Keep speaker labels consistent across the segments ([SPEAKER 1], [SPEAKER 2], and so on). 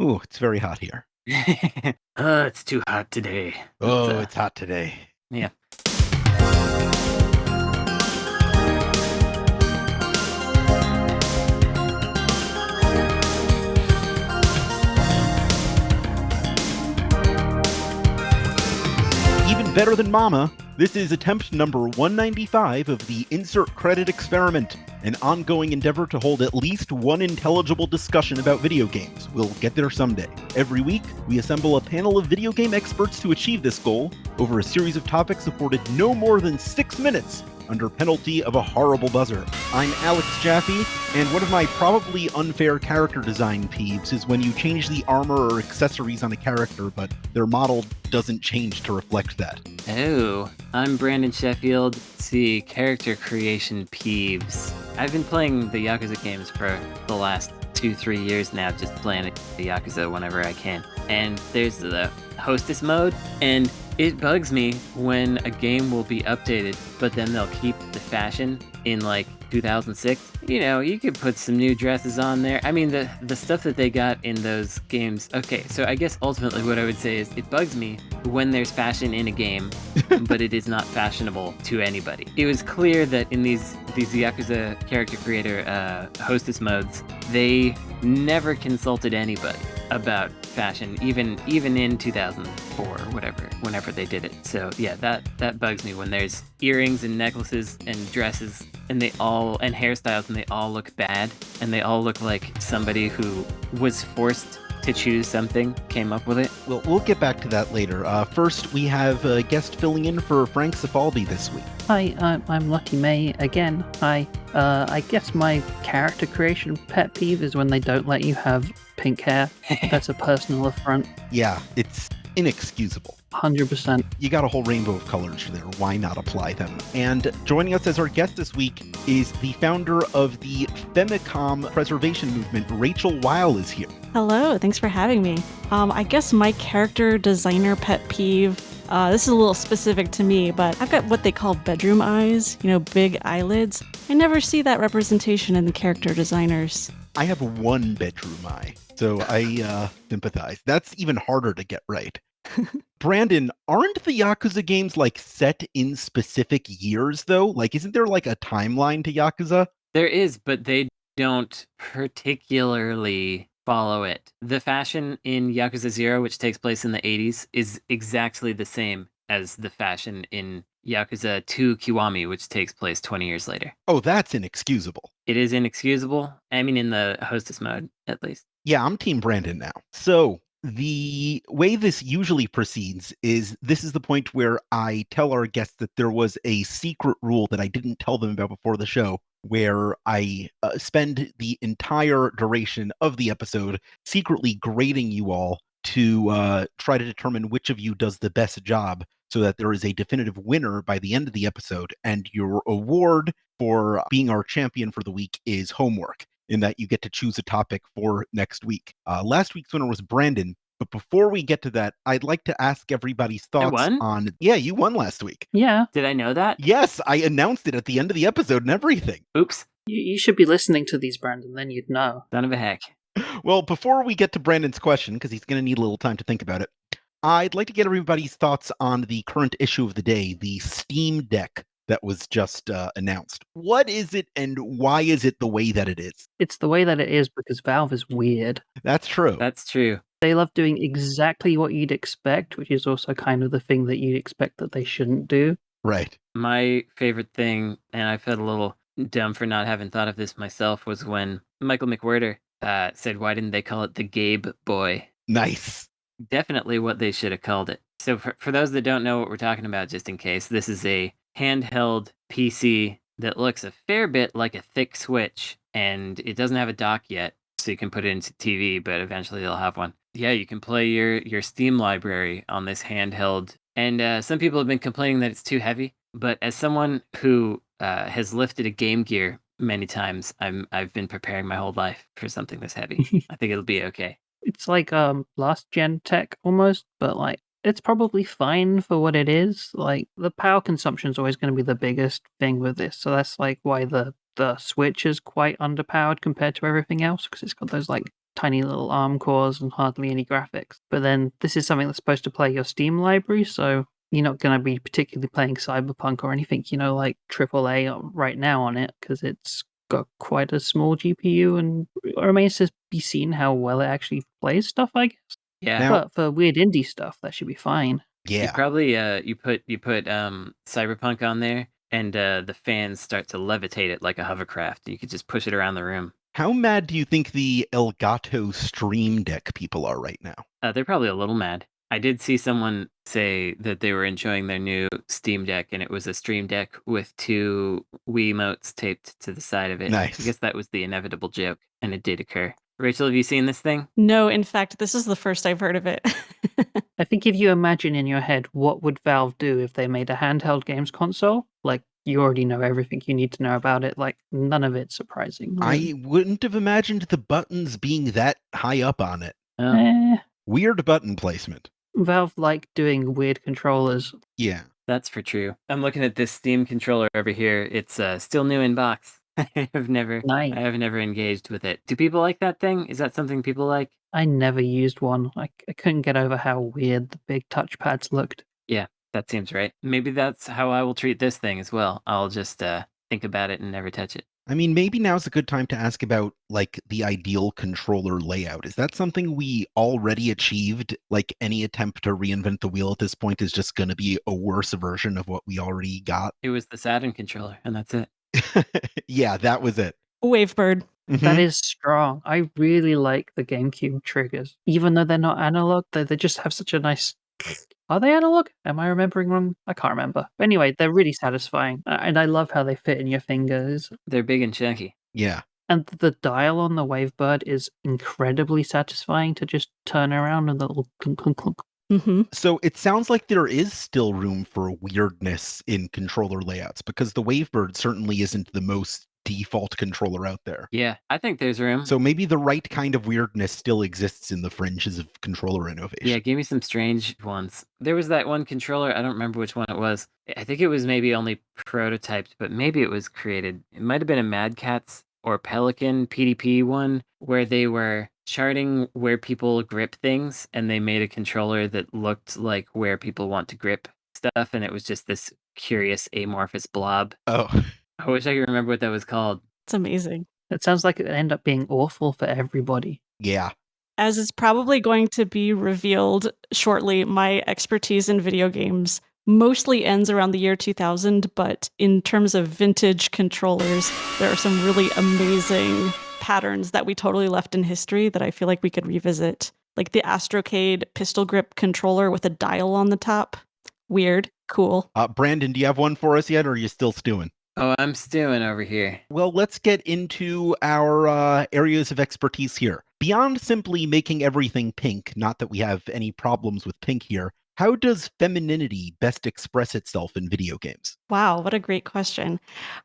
[SPEAKER 1] Ooh, it's very hot here.
[SPEAKER 2] It's too hot today.
[SPEAKER 1] Oh, it's hot today.
[SPEAKER 2] Yeah.
[SPEAKER 1] Even better than Mama, this is attempt number 195 of the Insert Credit Experiment, an ongoing endeavor to hold at least one intelligible discussion about video games. We'll get there someday. Every week, we assemble a panel of video game experts to achieve this goal over a series of topics afforded no more than 6 minutes under penalty of a horrible buzzer. I'm Alex Jaffe, and one of my probably unfair character design peeves is when you change the armor or accessories on a character, but their model doesn't change to reflect that.
[SPEAKER 2] Oh, I'm Brandon Sheffield. Let's see, character creation peeves. I've been playing the Yakuza games for the last 2-3 years now, just playing the Yakuza whenever I can. And there's the hostess mode, and it bugs me when a game will be updated, but then they'll keep the fashion in like 2006. You know, you could put some new dresses on there. I mean, the stuff that they got in those games. Okay, so I guess ultimately what I would say is it bugs me when there's fashion in a game, but it is not fashionable to anybody. It was clear that in these Yakuza character creator hostess modes, they never consulted anybody about fashion, even in 2004 or whenever they did it. So yeah, that bugs me when there's earrings and necklaces and dresses and hairstyles and they all look bad and they all look like somebody who was forced to choose something came up with it.
[SPEAKER 1] Well, we'll get back to that later. First, we have a guest filling in for Frank Cifaldi this week.
[SPEAKER 3] Hi, I'm Lotte May again. Hi. I guess my character creation pet peeve is when they don't let you have pink hair. That's a personal affront.
[SPEAKER 1] Yeah, it's inexcusable.
[SPEAKER 3] 100%.
[SPEAKER 1] You got a whole rainbow of colors there. Why not apply them? And joining us as our guest this week is the founder of the Femicom preservation movement, Rachel Weil, is here.
[SPEAKER 4] Hello, thanks for having me. I guess my character designer pet peeve, this is a little specific to me, but I've got what they call bedroom eyes, big eyelids. I never see that representation in the character designers.
[SPEAKER 1] I have one bedroom eye, so I sympathize. That's even harder to get right. Brandon, aren't the Yakuza games set in specific years though? Isn't there a timeline to Yakuza?
[SPEAKER 2] There is, but they don't particularly follow it. The fashion in Yakuza 0, which takes place in the 80s, is exactly the same as the fashion in Yakuza 2 Kiwami, which takes place 20 years later.
[SPEAKER 1] Oh, that's inexcusable.
[SPEAKER 2] It is inexcusable. I mean, in the hostess mode, at least.
[SPEAKER 1] Yeah, I'm Team Brandon now. So the way this usually proceeds is this is the point where I tell our guests that there was a secret rule that I didn't tell them about before the show, where I spend the entire duration of the episode secretly grading you all to try to determine which of you does the best job so that there is a definitive winner by the end of the episode. And your award for being our champion for the week is homework, in that you get to choose a topic for next week. Last week's winner was Brandon, but before we get to that, I'd like to ask everybody's thoughts on... Yeah, you won last week.
[SPEAKER 3] Yeah.
[SPEAKER 2] Did I know that?
[SPEAKER 1] Yes, I announced it at the end of the episode and everything.
[SPEAKER 2] Oops.
[SPEAKER 3] You should be listening to these, Brandon, then you'd know.
[SPEAKER 2] Son of a heck.
[SPEAKER 1] Well, before we get to Brandon's question, because he's going to need a little time to think about it, I'd like to get everybody's thoughts on the current issue of the day, the Steam Deck that was just announced. What is it and why is it the way that it is?
[SPEAKER 3] It's the way that it is because Valve is weird.
[SPEAKER 1] That's true.
[SPEAKER 2] That's true.
[SPEAKER 3] They love doing exactly what you'd expect, which is also kind of the thing that you'd expect that they shouldn't do.
[SPEAKER 1] Right.
[SPEAKER 2] My favorite thing, and I felt a little dumb for not having thought of this myself, was when Michael McWhirter said, why didn't they call it the Gabe Boy?
[SPEAKER 1] Nice.
[SPEAKER 2] Definitely what they should have called it. So for those that don't know what we're talking about, just in case, this is a handheld PC that looks a fair bit like a thick Switch, and it doesn't have a dock yet, so you can put it into TV, but eventually they'll have one. Yeah, you can play your Steam library on this handheld, and some people have been complaining that it's too heavy, but as someone who has lifted a Game Gear many times, I've been preparing my whole life for something this heavy. I think it'll be okay.
[SPEAKER 3] It's like last gen tech almost, but it's probably fine for what it is. The power consumption is always going to be the biggest thing with this, so that's why the Switch is quite underpowered compared to everything else, because it's got those tiny little ARM cores and hardly any graphics. But then this is something that's supposed to play your Steam library, so you're not going to be particularly playing Cyberpunk or anything, like AAA right now on it, because it's got quite a small GPU, and it remains to be seen how well it actually plays stuff, I guess.
[SPEAKER 2] Yeah.
[SPEAKER 1] Now-
[SPEAKER 3] But for weird indie stuff, that should be fine.
[SPEAKER 2] You
[SPEAKER 1] Yeah.
[SPEAKER 2] probably you put Cyberpunk on there, and the fans start to levitate it like a hovercraft. You could just push it around the room.
[SPEAKER 1] How mad do you think the Elgato Stream Deck people are right now?
[SPEAKER 2] They're probably a little mad. I did see someone say that they were enjoying their new Steam Deck, and it was a Stream Deck with 2 Wiimotes taped to the side of it.
[SPEAKER 1] Nice.
[SPEAKER 2] I guess that was the inevitable joke, and it did occur. Rachel, have you seen this thing?
[SPEAKER 4] No, in fact, this is the first I've heard of it.
[SPEAKER 3] I think if you imagine in your head what would Valve do if they made a handheld games console, like you already know everything you need to know about it, like none of it's surprising.
[SPEAKER 1] I wouldn't have imagined the buttons being that high up on it.
[SPEAKER 3] Eh,
[SPEAKER 1] Weird button placement.
[SPEAKER 3] Valve like doing weird controllers.
[SPEAKER 1] Yeah.
[SPEAKER 2] That's for true. I'm looking at this Steam controller over here. It's still new in box. I have never
[SPEAKER 3] Nice.
[SPEAKER 2] engaged with it. Do people like that thing? Is that something people like?
[SPEAKER 3] I never used one. I couldn't get over how weird the big touchpads looked.
[SPEAKER 2] Yeah, that seems right. Maybe that's how I will treat this thing as well. I'll just think about it and never touch it.
[SPEAKER 1] I mean, maybe now's a good time to ask about, like, the ideal controller layout. Is that something we already achieved? Like, any attempt to reinvent the wheel at this point is just going to be a worse version of what we already got?
[SPEAKER 2] It was the Saturn controller, and that's it.
[SPEAKER 1] Yeah, that was it.
[SPEAKER 4] Wavebird.
[SPEAKER 3] That is strong. I really like the GameCube triggers. Even though they're not analog, they just have such a nice... Are they analog? Am I remembering wrong? I can't remember. But anyway, they're really satisfying. And I love how they fit in your fingers.
[SPEAKER 2] They're big and chunky.
[SPEAKER 1] Yeah.
[SPEAKER 3] And the dial on the Wavebird is incredibly satisfying to just turn around and the little clunk, clunk, clunk.
[SPEAKER 4] Mm-hmm.
[SPEAKER 1] So it sounds like there is still room for weirdness in controller layouts, because the Wavebird certainly isn't the most default controller out there.
[SPEAKER 2] Yeah, I think there's room.
[SPEAKER 1] So maybe the right kind of weirdness still exists in the fringes of controller innovation.
[SPEAKER 2] Yeah, give me some strange ones. There was that one controller, I don't remember which one it was. I think it was maybe only prototyped, but maybe it was created. It might have been a Mad Catz or Pelican PDP one, where they were charting where people grip things, and they made a controller that looked like where people want to grip stuff, and it was just this curious amorphous blob.
[SPEAKER 1] Oh.
[SPEAKER 2] I wish I could remember what that was called.
[SPEAKER 4] It's amazing.
[SPEAKER 3] It sounds like it would end up being awful for everybody.
[SPEAKER 1] Yeah.
[SPEAKER 4] As is probably going to be revealed shortly, my expertise in video games mostly ends around the year 2000, but in terms of vintage controllers, there are some really amazing patterns that we totally left in history that I feel like we could revisit. Like the Astrocade pistol grip controller with a dial on the top. Weird. Cool.
[SPEAKER 1] Brandon, do you have one for us yet, or are you still stewing?
[SPEAKER 2] Oh, I'm stewing over here.
[SPEAKER 1] Well, let's get into our areas of expertise here. Beyond simply making everything pink, not that we have any problems with pink here, how does femininity best express itself in video games?
[SPEAKER 4] Wow, what a great question.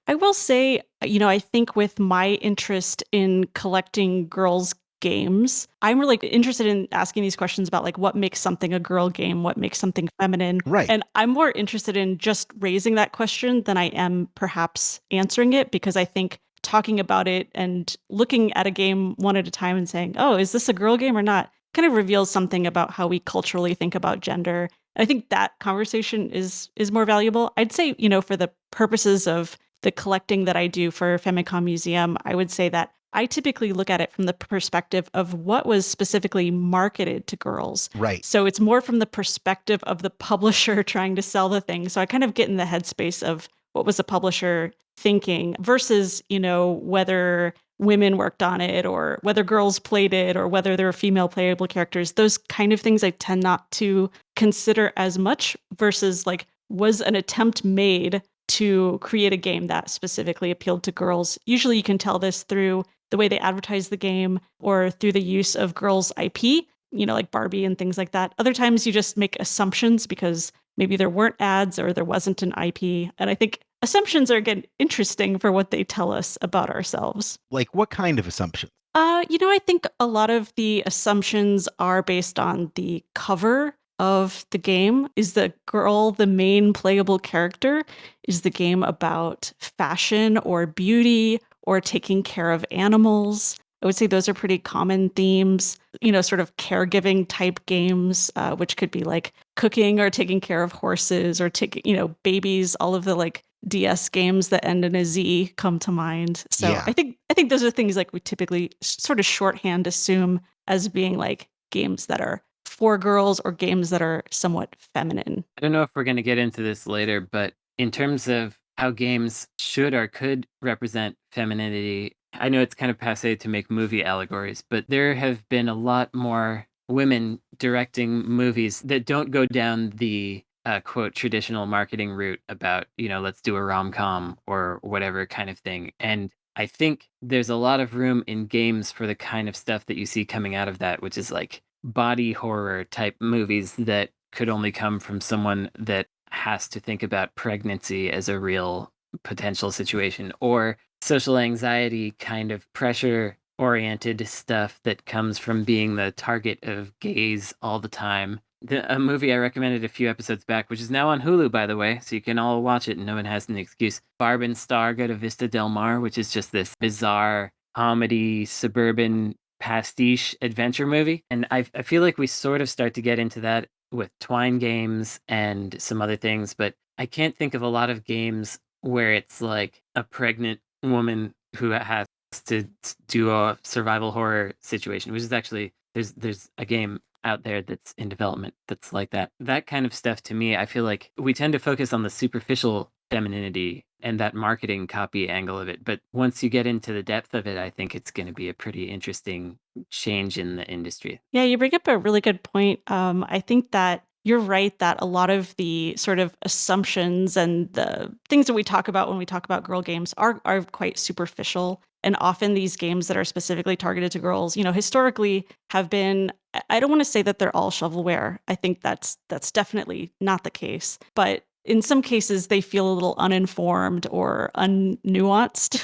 [SPEAKER 4] I will say, I think with my interest in collecting girls' games, I'm really interested in asking these questions about like what makes something a girl game, what makes something feminine.
[SPEAKER 1] Right.
[SPEAKER 4] And I'm more interested in just raising that question than I am perhaps answering it, because I think talking about it and looking at a game one at a time and saying, oh, is this a girl game or not, kind of reveals something about how we culturally think about gender. I think that conversation is more valuable. I'd say, for the purposes of the collecting that I do for Famicom Museum, I would say that I typically look at it from the perspective of what was specifically marketed to girls.
[SPEAKER 1] Right.
[SPEAKER 4] So it's more from the perspective of the publisher trying to sell the thing. So I kind of get in the headspace of what was the publisher thinking versus, whether women worked on it or whether girls played it or whether there were female playable characters. Those kind of things I tend not to consider as much versus like, was an attempt made to create a game that specifically appealed to girls? Usually you can tell this through the way they advertise the game or through the use of girls' IP, like Barbie and things like that. Other times you just make assumptions because maybe there weren't ads or there wasn't an IP. And I think assumptions are, again, interesting for what they tell us about ourselves.
[SPEAKER 1] Like what kind of assumptions?
[SPEAKER 4] I think a lot of the assumptions are based on the cover of the game. Is the girl the main playable character? Is the game about fashion or beauty or taking care of animals? I would say those are pretty common themes, sort of caregiving type games, which could be like cooking or taking care of horses or taking, babies, all of the like DS games that end in a Z come to mind. So
[SPEAKER 1] Yeah.
[SPEAKER 4] I think those are things like we typically sort of shorthand assume as being like games that are for girls or games that are somewhat feminine.
[SPEAKER 2] I don't know if we're going to get into this later, but in terms of how games should or could represent femininity, I know it's kind of passé to make movie allegories, but there have been a lot more women directing movies that don't go down the quote traditional marketing route about, let's do a rom-com or whatever kind of thing. And I think there's a lot of room in games for the kind of stuff that you see coming out of that, which is like body horror type movies that could only come from someone that has to think about pregnancy as a real potential situation, or social anxiety kind of pressure oriented stuff that comes from being the target of gaze all the time. A movie I recommended a few episodes back, which is now on Hulu, by the way, so you can all watch it and no one has an excuse. Barb and Star Go to Vista Del Mar, which is just this bizarre comedy suburban pastiche adventure movie. And I feel like we sort of start to get into that with Twine games and some other things, but I can't think of a lot of games where it's like a pregnant woman who has to do a survival horror situation, which is actually there's a game out there that's in development that's like that. That kind of stuff to me, I feel like we tend to focus on the superficial femininity and that marketing copy angle of it. But once you get into the depth of it, I think it's going to be a pretty interesting change in the industry.
[SPEAKER 4] Yeah, you bring up a really good point. I think that you're right that a lot of the sort of assumptions and the things that we talk about when we talk about girl games are quite superficial. And often these games that are specifically targeted to girls, historically have been, I don't want to say that they're all shovelware. I think that's definitely not the case. But in some cases, they feel a little uninformed or unnuanced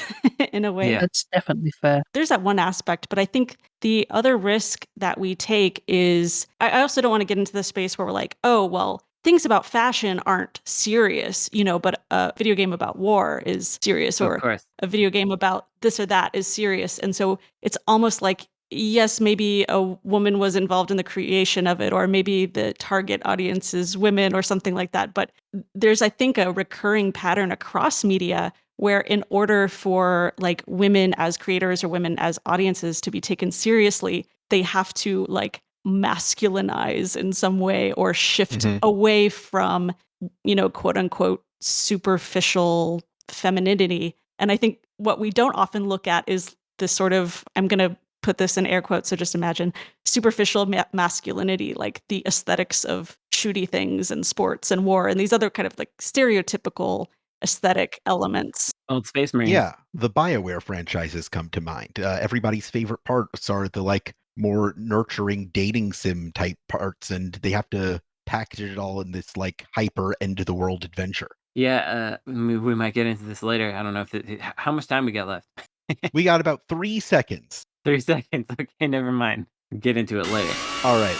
[SPEAKER 4] in a way.
[SPEAKER 2] Yeah.
[SPEAKER 3] That's definitely fair.
[SPEAKER 4] There's that one aspect, but I think the other risk that we take is I also don't want to get into the space where we're like, oh, well, things about fashion aren't serious, but a video game about war is serious,
[SPEAKER 2] Of
[SPEAKER 4] or
[SPEAKER 2] course.
[SPEAKER 4] a video game about this or that is serious. And so it's almost like, yes, maybe a woman was involved in the creation of it, or maybe the target audience is women or something like that. But there's, I think, a recurring pattern across media where in order for like women as creators or women as audiences to be taken seriously, they have to like masculinize in some way or shift away from, quote unquote, superficial femininity. And I think what we don't often look at is this sort of, I'm going to put this in air quotes, so just imagine superficial masculinity, like the aesthetics of shooty things and sports and war and these other kind of like stereotypical aesthetic elements.
[SPEAKER 2] Old Space Marine.
[SPEAKER 1] Yeah, the BioWare franchises come to mind. Everybody's favorite parts are the like more nurturing dating sim type parts, and they have to package it all in this like hyper end of the world adventure.
[SPEAKER 2] Yeah, we might get into this later. I don't know how much time we got left.
[SPEAKER 1] We got about 3 seconds.
[SPEAKER 2] 3 seconds. Okay, never mind. Get into it later.
[SPEAKER 1] All right.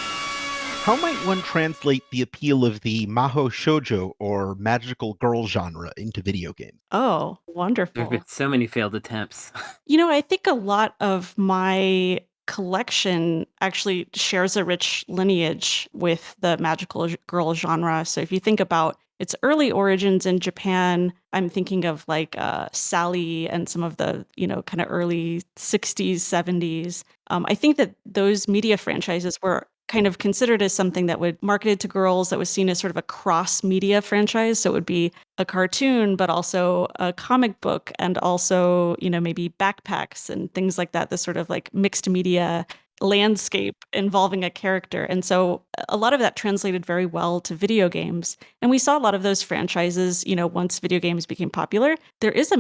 [SPEAKER 1] How might one translate the appeal of the mahou shoujo or magical girl genre into video games?
[SPEAKER 4] Oh,
[SPEAKER 2] There have
[SPEAKER 4] wonderful.
[SPEAKER 2] been so many failed attempts.
[SPEAKER 4] I think a lot of my collection actually shares a rich lineage with the magical girl genre. So if you think about its early origins in Japan, I'm thinking of like Sally and some of the, kind of early 60s, 70s. I think that those media franchises were kind of considered as something that would marketed to girls, that was seen as sort of a cross media franchise. So it would be a cartoon, but also a comic book, and also, maybe backpacks and things like that, this sort of like mixed media landscape involving a character. And so a lot of that translated very well to video games. And we saw a lot of those franchises, once video games became popular. There is a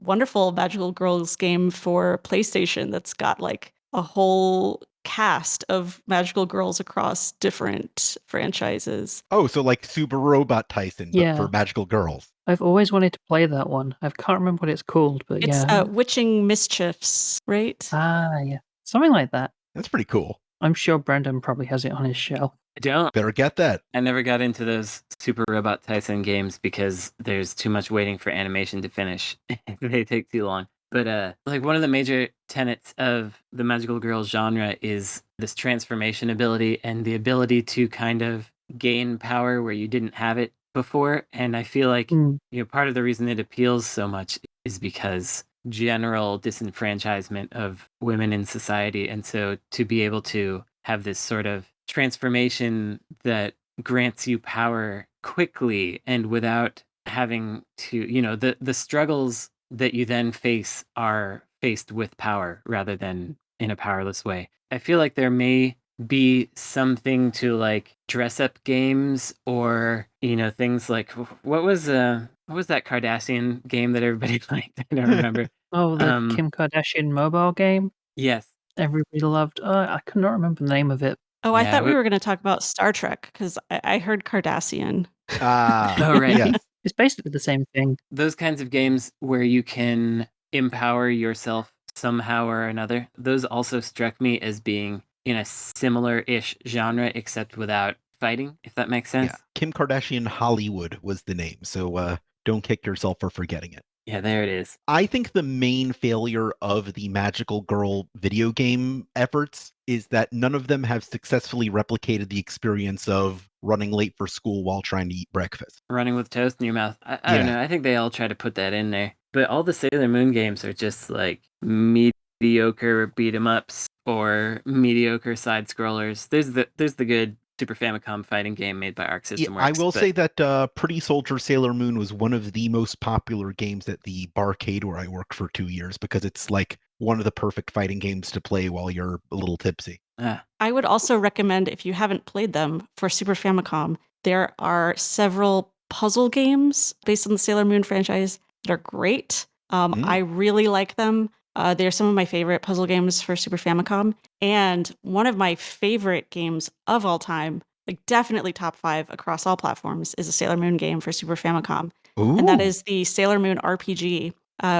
[SPEAKER 4] wonderful magical girls game for PlayStation that's got like a whole cast of magical girls across different franchises.
[SPEAKER 1] Oh, so like Super Robot Tyson, but for
[SPEAKER 3] Yeah.
[SPEAKER 1] magical girls.
[SPEAKER 3] I've always wanted to play that one. I can't remember what it's called, but
[SPEAKER 4] It's
[SPEAKER 3] yeah.
[SPEAKER 4] Witching Mischiefs, right?
[SPEAKER 3] Yeah. Something like that.
[SPEAKER 1] That's pretty cool.
[SPEAKER 3] I'm sure Brandon probably has it on his shelf.
[SPEAKER 2] I don't.
[SPEAKER 1] Better get that.
[SPEAKER 2] I never got into those Super Robot Tyson games because there's too much waiting for animation to finish. They take too long. But like one of the major tenets of the magical girl genre is this transformation ability and the ability to kind of gain power where you didn't have it before. And I feel like,
[SPEAKER 3] Mm.
[SPEAKER 2] part of the reason it appeals so much is because general disenfranchisement of women in society. And so to be able to have this sort of transformation that grants you power quickly and without having to, the struggles that you then face are faced with power rather than in a powerless way. I feel like there may be something to like dress up games or things like what was that Cardassian game that everybody liked? I don't remember.
[SPEAKER 3] Oh, the Kim Kardashian mobile game
[SPEAKER 2] Yes.
[SPEAKER 3] everybody loved. I could not remember the name of it.
[SPEAKER 4] Oh, I
[SPEAKER 2] Yeah,
[SPEAKER 4] thought we were going to talk about Star Trek because I heard Cardassian.
[SPEAKER 2] Oh, right.
[SPEAKER 1] Yes.
[SPEAKER 3] It's basically the same thing.
[SPEAKER 2] Those kinds of games where you can empower yourself somehow or another, those also struck me as being in a similar-ish genre, except without fighting, if that makes sense.
[SPEAKER 1] Yeah. Kim Kardashian Hollywood was the name, so don't kick yourself for forgetting it.
[SPEAKER 2] Yeah, there it is.
[SPEAKER 1] I think the main failure of the Magical Girl video game efforts is that none of them have successfully replicated the experience of running late for school while trying to eat breakfast.
[SPEAKER 2] Running with toast in your mouth. I don't know. I think they all try to put that in there. But all the Sailor Moon games are just like mediocre beat 'em ups or mediocre side scrollers. There's the good Super Famicom fighting game made by Arc System Works.
[SPEAKER 1] I will say that Pretty Soldier Sailor Moon was one of the most popular games at the barcade where I worked for 2 years because it's like one of the perfect fighting games to play while you're a little tipsy.
[SPEAKER 4] I would also recommend, if you haven't played them, for Super Famicom, there are several puzzle games based on the Sailor Moon franchise that are great. I really like them. They're some of my favorite puzzle games for Super Famicom. And one of my favorite games of all time, like definitely top 5 across all platforms, is a Sailor Moon game for Super Famicom.
[SPEAKER 1] Ooh.
[SPEAKER 4] And that is the Sailor Moon RPG.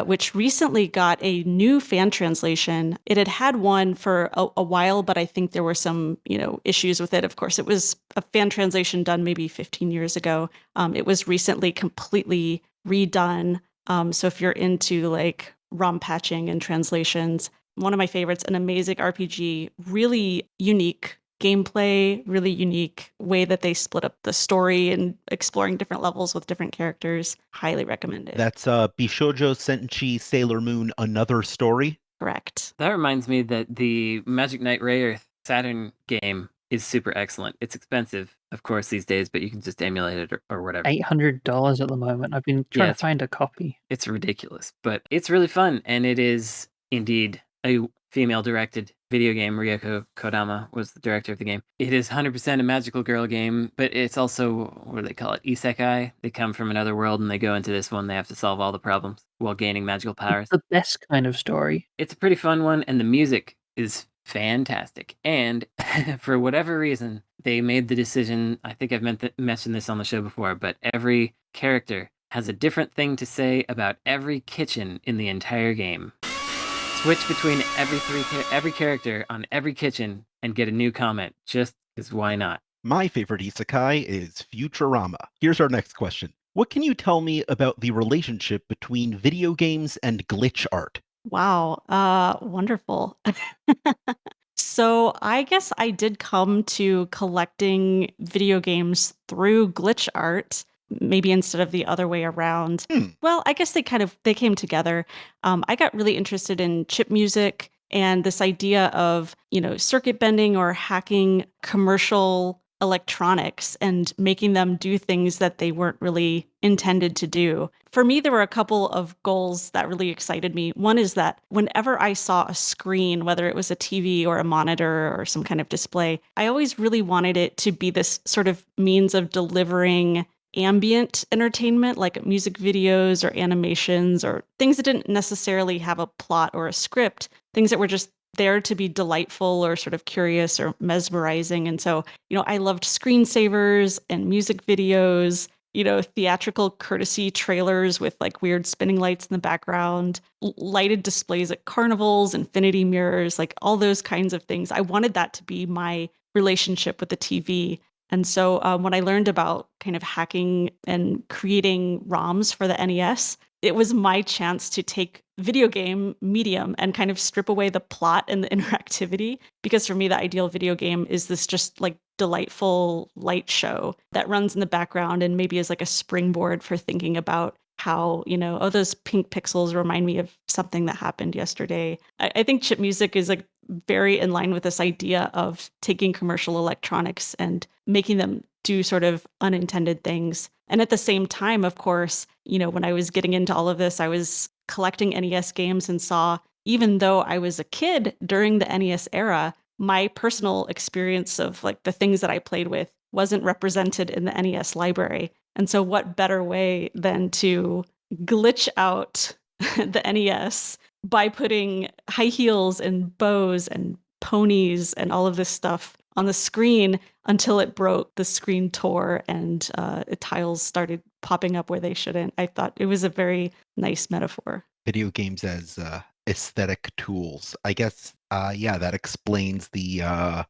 [SPEAKER 4] Which recently got a new fan translation. It had one for a while, but I think there were some, issues with it. Of course, it was a fan translation done maybe 15 years ago. It was recently completely redone. So if you're into like ROM patching and translations, one of my favorites, an amazing RPG, really unique gameplay, really unique way that they split up the story and exploring different levels with different characters. Highly recommended.
[SPEAKER 1] That's Bishoujo Senshi Sailor Moon Another Story.
[SPEAKER 4] Correct.
[SPEAKER 2] That reminds me that the Magic Knight Rayearth Saturn game is super excellent. It's expensive, of course, these days, but you can just emulate it or whatever.
[SPEAKER 3] $800 at the moment. I've been trying to find a copy.
[SPEAKER 2] It's ridiculous, but it's really fun, and it is indeed a female-directed video game. Ryoko Kodama was the director of the game. It is 100% a magical girl game, but it's also, what do they call it, isekai? They come from another world and they go into this one. They have to solve all the problems while gaining magical powers.
[SPEAKER 3] It's the best kind of story.
[SPEAKER 2] It's a pretty fun one, and the music is fantastic. And for whatever reason, they made the decision, I think I've mentioned this on the show before, but every character has a different thing to say about every kitchen in the entire game. Switch between every character on every kitchen and get a new comment, just because why not?
[SPEAKER 1] My favorite isekai is Futurama. Here's our next question. What can you tell me about the relationship between video games and glitch art?
[SPEAKER 4] Wow, wonderful. So I guess I did come to collecting video games through glitch art, maybe instead of the other way around. Well, I guess they came together. I got really interested in chip music and this idea of, circuit bending or hacking commercial electronics and making them do things that they weren't really intended to do. For me, there were a couple of goals that really excited me. One is that whenever I saw a screen, whether it was a TV or a monitor or some kind of display, I always really wanted it to be this sort of means of delivering ambient entertainment, like music videos or animations or things that didn't necessarily have a plot or a script, things that were just there to be delightful or sort of curious or mesmerizing. And so, I loved screensavers and music videos, theatrical courtesy trailers with like weird spinning lights in the background, lighted displays at carnivals, infinity mirrors, like all those kinds of things. I wanted that to be my relationship with the TV. And so when I learned about kind of hacking and creating ROMs for the NES, it was my chance to take video game medium and kind of strip away the plot and the interactivity. Because for me, the ideal video game is this just like delightful light show that runs in the background and maybe is like a springboard for thinking about how, oh, those pink pixels remind me of something that happened yesterday. I think chip music is like very in line with this idea of taking commercial electronics and making them do sort of unintended things. And at the same time, of course, when I was getting into all of this, I was collecting NES games and saw, even though I was a kid during the NES era, my personal experience of like the things that I played with wasn't represented in the NES library. And so what better way than to glitch out the NES by putting high heels and bows and ponies and all of this stuff on the screen until it broke, the screen tore, and tiles started popping up where they shouldn't. I thought it was a very nice metaphor.
[SPEAKER 1] Video games as aesthetic tools. I guess, yeah, that explains the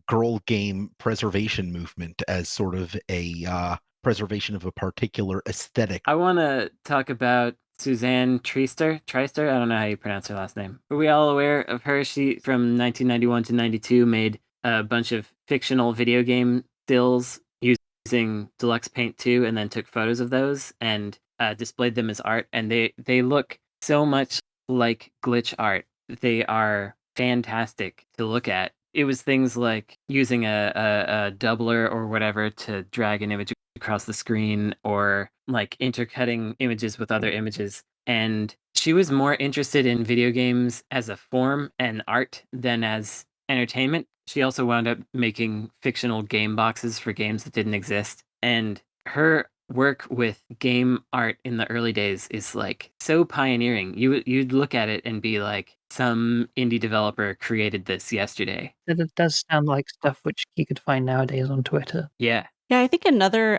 [SPEAKER 1] girl game preservation movement as sort of a preservation of a particular aesthetic.
[SPEAKER 2] I want to talk about Suzanne Treister. Treister? I don't know how you pronounce her last name. Are we all aware of her? She, from 1991 to 92, made a bunch of fictional video game stills using Deluxe Paint 2 and then took photos of those and displayed them as art. And they look so much like glitch art. They are fantastic to look at. It was things like using a doubler or whatever to drag an image across the screen, or like intercutting images with other images. And she was more interested in video games as a form and art than as entertainment. She also wound up making fictional game boxes for games that didn't exist. And her work with game art in the early days is like so pioneering. You'd look at it and be like, some indie developer created this yesterday.
[SPEAKER 3] It does sound like stuff which you could find nowadays on Twitter.
[SPEAKER 2] Yeah.
[SPEAKER 4] Yeah, I think another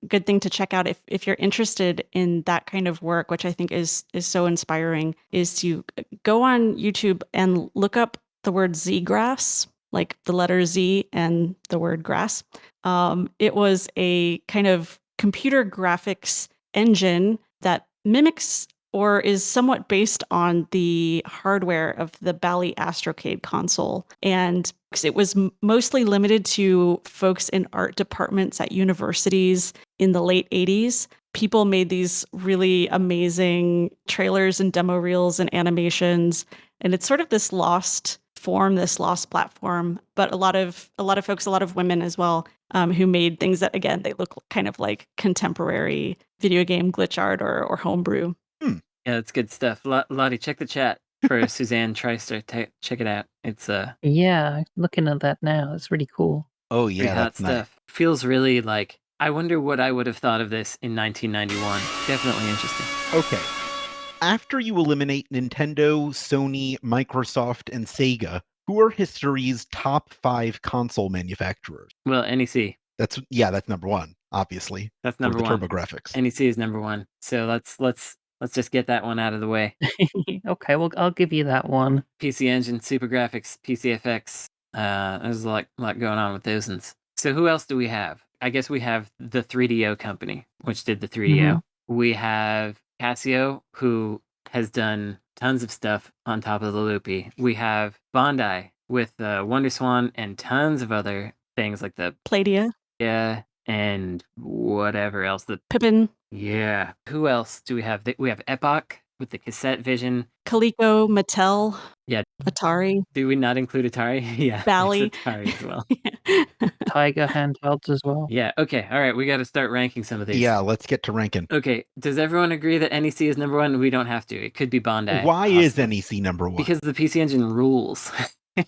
[SPEAKER 4] good thing to check out if you're interested in that kind of work, which I think is so inspiring, is to go on YouTube and look up the word Z-grass, like the letter Z and the word grass. It was a kind of computer graphics engine that mimics or is somewhat based on the hardware of the Bally Astrocade console. And it was mostly limited to folks in art departments at universities in the late 80s. People made these really amazing trailers and demo reels and animations. And it's sort of this lost form, this lost platform, but a lot of folks, a lot of women as well, who made things that, again, they look kind of like contemporary video game glitch art or homebrew.
[SPEAKER 2] Yeah, that's good stuff. Lotte, check the chat for Suzanne Treister. Check it out. It's
[SPEAKER 3] Yeah, looking at that now, it's really cool.
[SPEAKER 1] Oh
[SPEAKER 2] pretty
[SPEAKER 1] yeah,
[SPEAKER 2] hot
[SPEAKER 1] that's nice.
[SPEAKER 2] stuff. Feels really like, I wonder what I would have thought of this in 1991. Definitely interesting.
[SPEAKER 1] Okay. After you eliminate Nintendo, Sony, Microsoft, and Sega, who are history's top 5 console manufacturers?
[SPEAKER 2] Well, NEC.
[SPEAKER 1] That's number one, obviously.
[SPEAKER 2] That's
[SPEAKER 1] For
[SPEAKER 2] number
[SPEAKER 1] the
[SPEAKER 2] one.
[SPEAKER 1] TurboGrafx.
[SPEAKER 2] NEC is number one. So let's just get that one out of the way.
[SPEAKER 3] Okay, well, I'll give you that one.
[SPEAKER 2] PC Engine, Super Graphics, PCFX. There's a lot going on with those ones. So who else do we have? I guess we have the 3DO company, which did the 3DO. We have Casio, who has done tons of stuff on top of the Loopy. We have Bandai with WonderSwan and tons of other things like the
[SPEAKER 4] Playdia.
[SPEAKER 2] Yeah, and whatever else.
[SPEAKER 4] Pippin.
[SPEAKER 2] Yeah. Who else do we have? We have Epoch with the cassette vision.
[SPEAKER 4] Coleco, Mattel.
[SPEAKER 2] Yeah.
[SPEAKER 4] Atari.
[SPEAKER 2] Do we not include Atari? Yeah.
[SPEAKER 4] Bally.
[SPEAKER 2] Atari as well.
[SPEAKER 3] Tiger handhelds as well.
[SPEAKER 2] Yeah. Okay. All right. We got to start ranking some of these.
[SPEAKER 1] Yeah, let's get to ranking.
[SPEAKER 2] Okay. Does everyone agree that NEC is number one? We don't have to. It could be Bandai.
[SPEAKER 1] Why is NEC number one?
[SPEAKER 2] Because the PC Engine rules.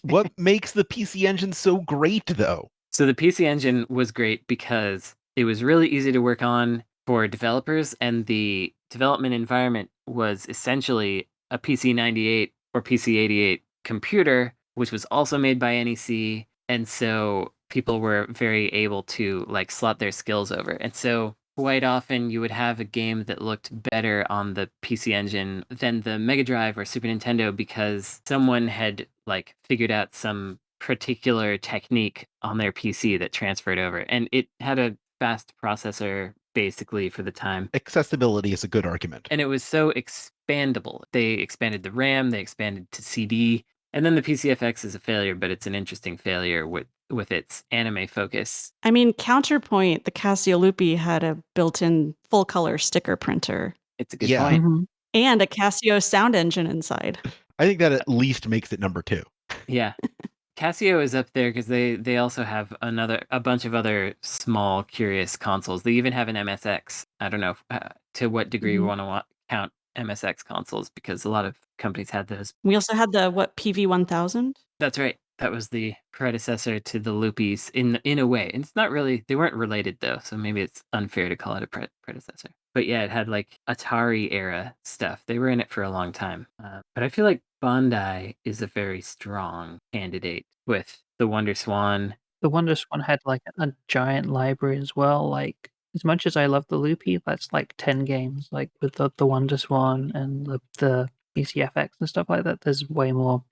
[SPEAKER 1] What makes the PC Engine so great, though?
[SPEAKER 2] So the PC Engine was great because it was really easy to work on for developers, and the development environment was essentially a PC 98 or PC 88 computer, which was also made by NEC. And so people were very able to like slot their skills over. And so quite often you would have a game that looked better on the PC Engine than the Mega Drive or Super Nintendo because someone had like figured out some particular technique on their PC that transferred over. And it had a fast processor basically, for the time.
[SPEAKER 1] Accessibility is a good argument.
[SPEAKER 2] And it was so expandable. They expanded the RAM, they expanded to CD, and then the PCFX is a failure, but it's an interesting failure with its anime focus.
[SPEAKER 4] I mean, counterpoint, the Casio Loopy had a built-in full-color sticker printer
[SPEAKER 2] It's a good
[SPEAKER 1] Yeah.
[SPEAKER 2] point.
[SPEAKER 3] Mhm.
[SPEAKER 4] and a Casio sound engine inside.
[SPEAKER 1] I think that at least makes it number 2.
[SPEAKER 2] Yeah. Casio is up there because they also have a bunch of other small curious consoles. They even have an MSX. I don't know to what degree you
[SPEAKER 4] Mhm.
[SPEAKER 2] want to count MSX consoles, because a lot of companies had those.
[SPEAKER 4] We also had the, PV-1000?
[SPEAKER 2] That's right. That was the predecessor to the Loopies in a way. And it's not really, they weren't related though, so maybe it's unfair to call it a predecessor. But yeah, it had like Atari era stuff. They were in it for a long time. But I feel like Bandai is a very strong candidate with the Wonder Swan.
[SPEAKER 3] The Wonder Swan had like a giant library as well. Like, as much as I love the Loopy, that's like 10 games. Like with the Wonder Swan and the BCFX and stuff like that, there's way more,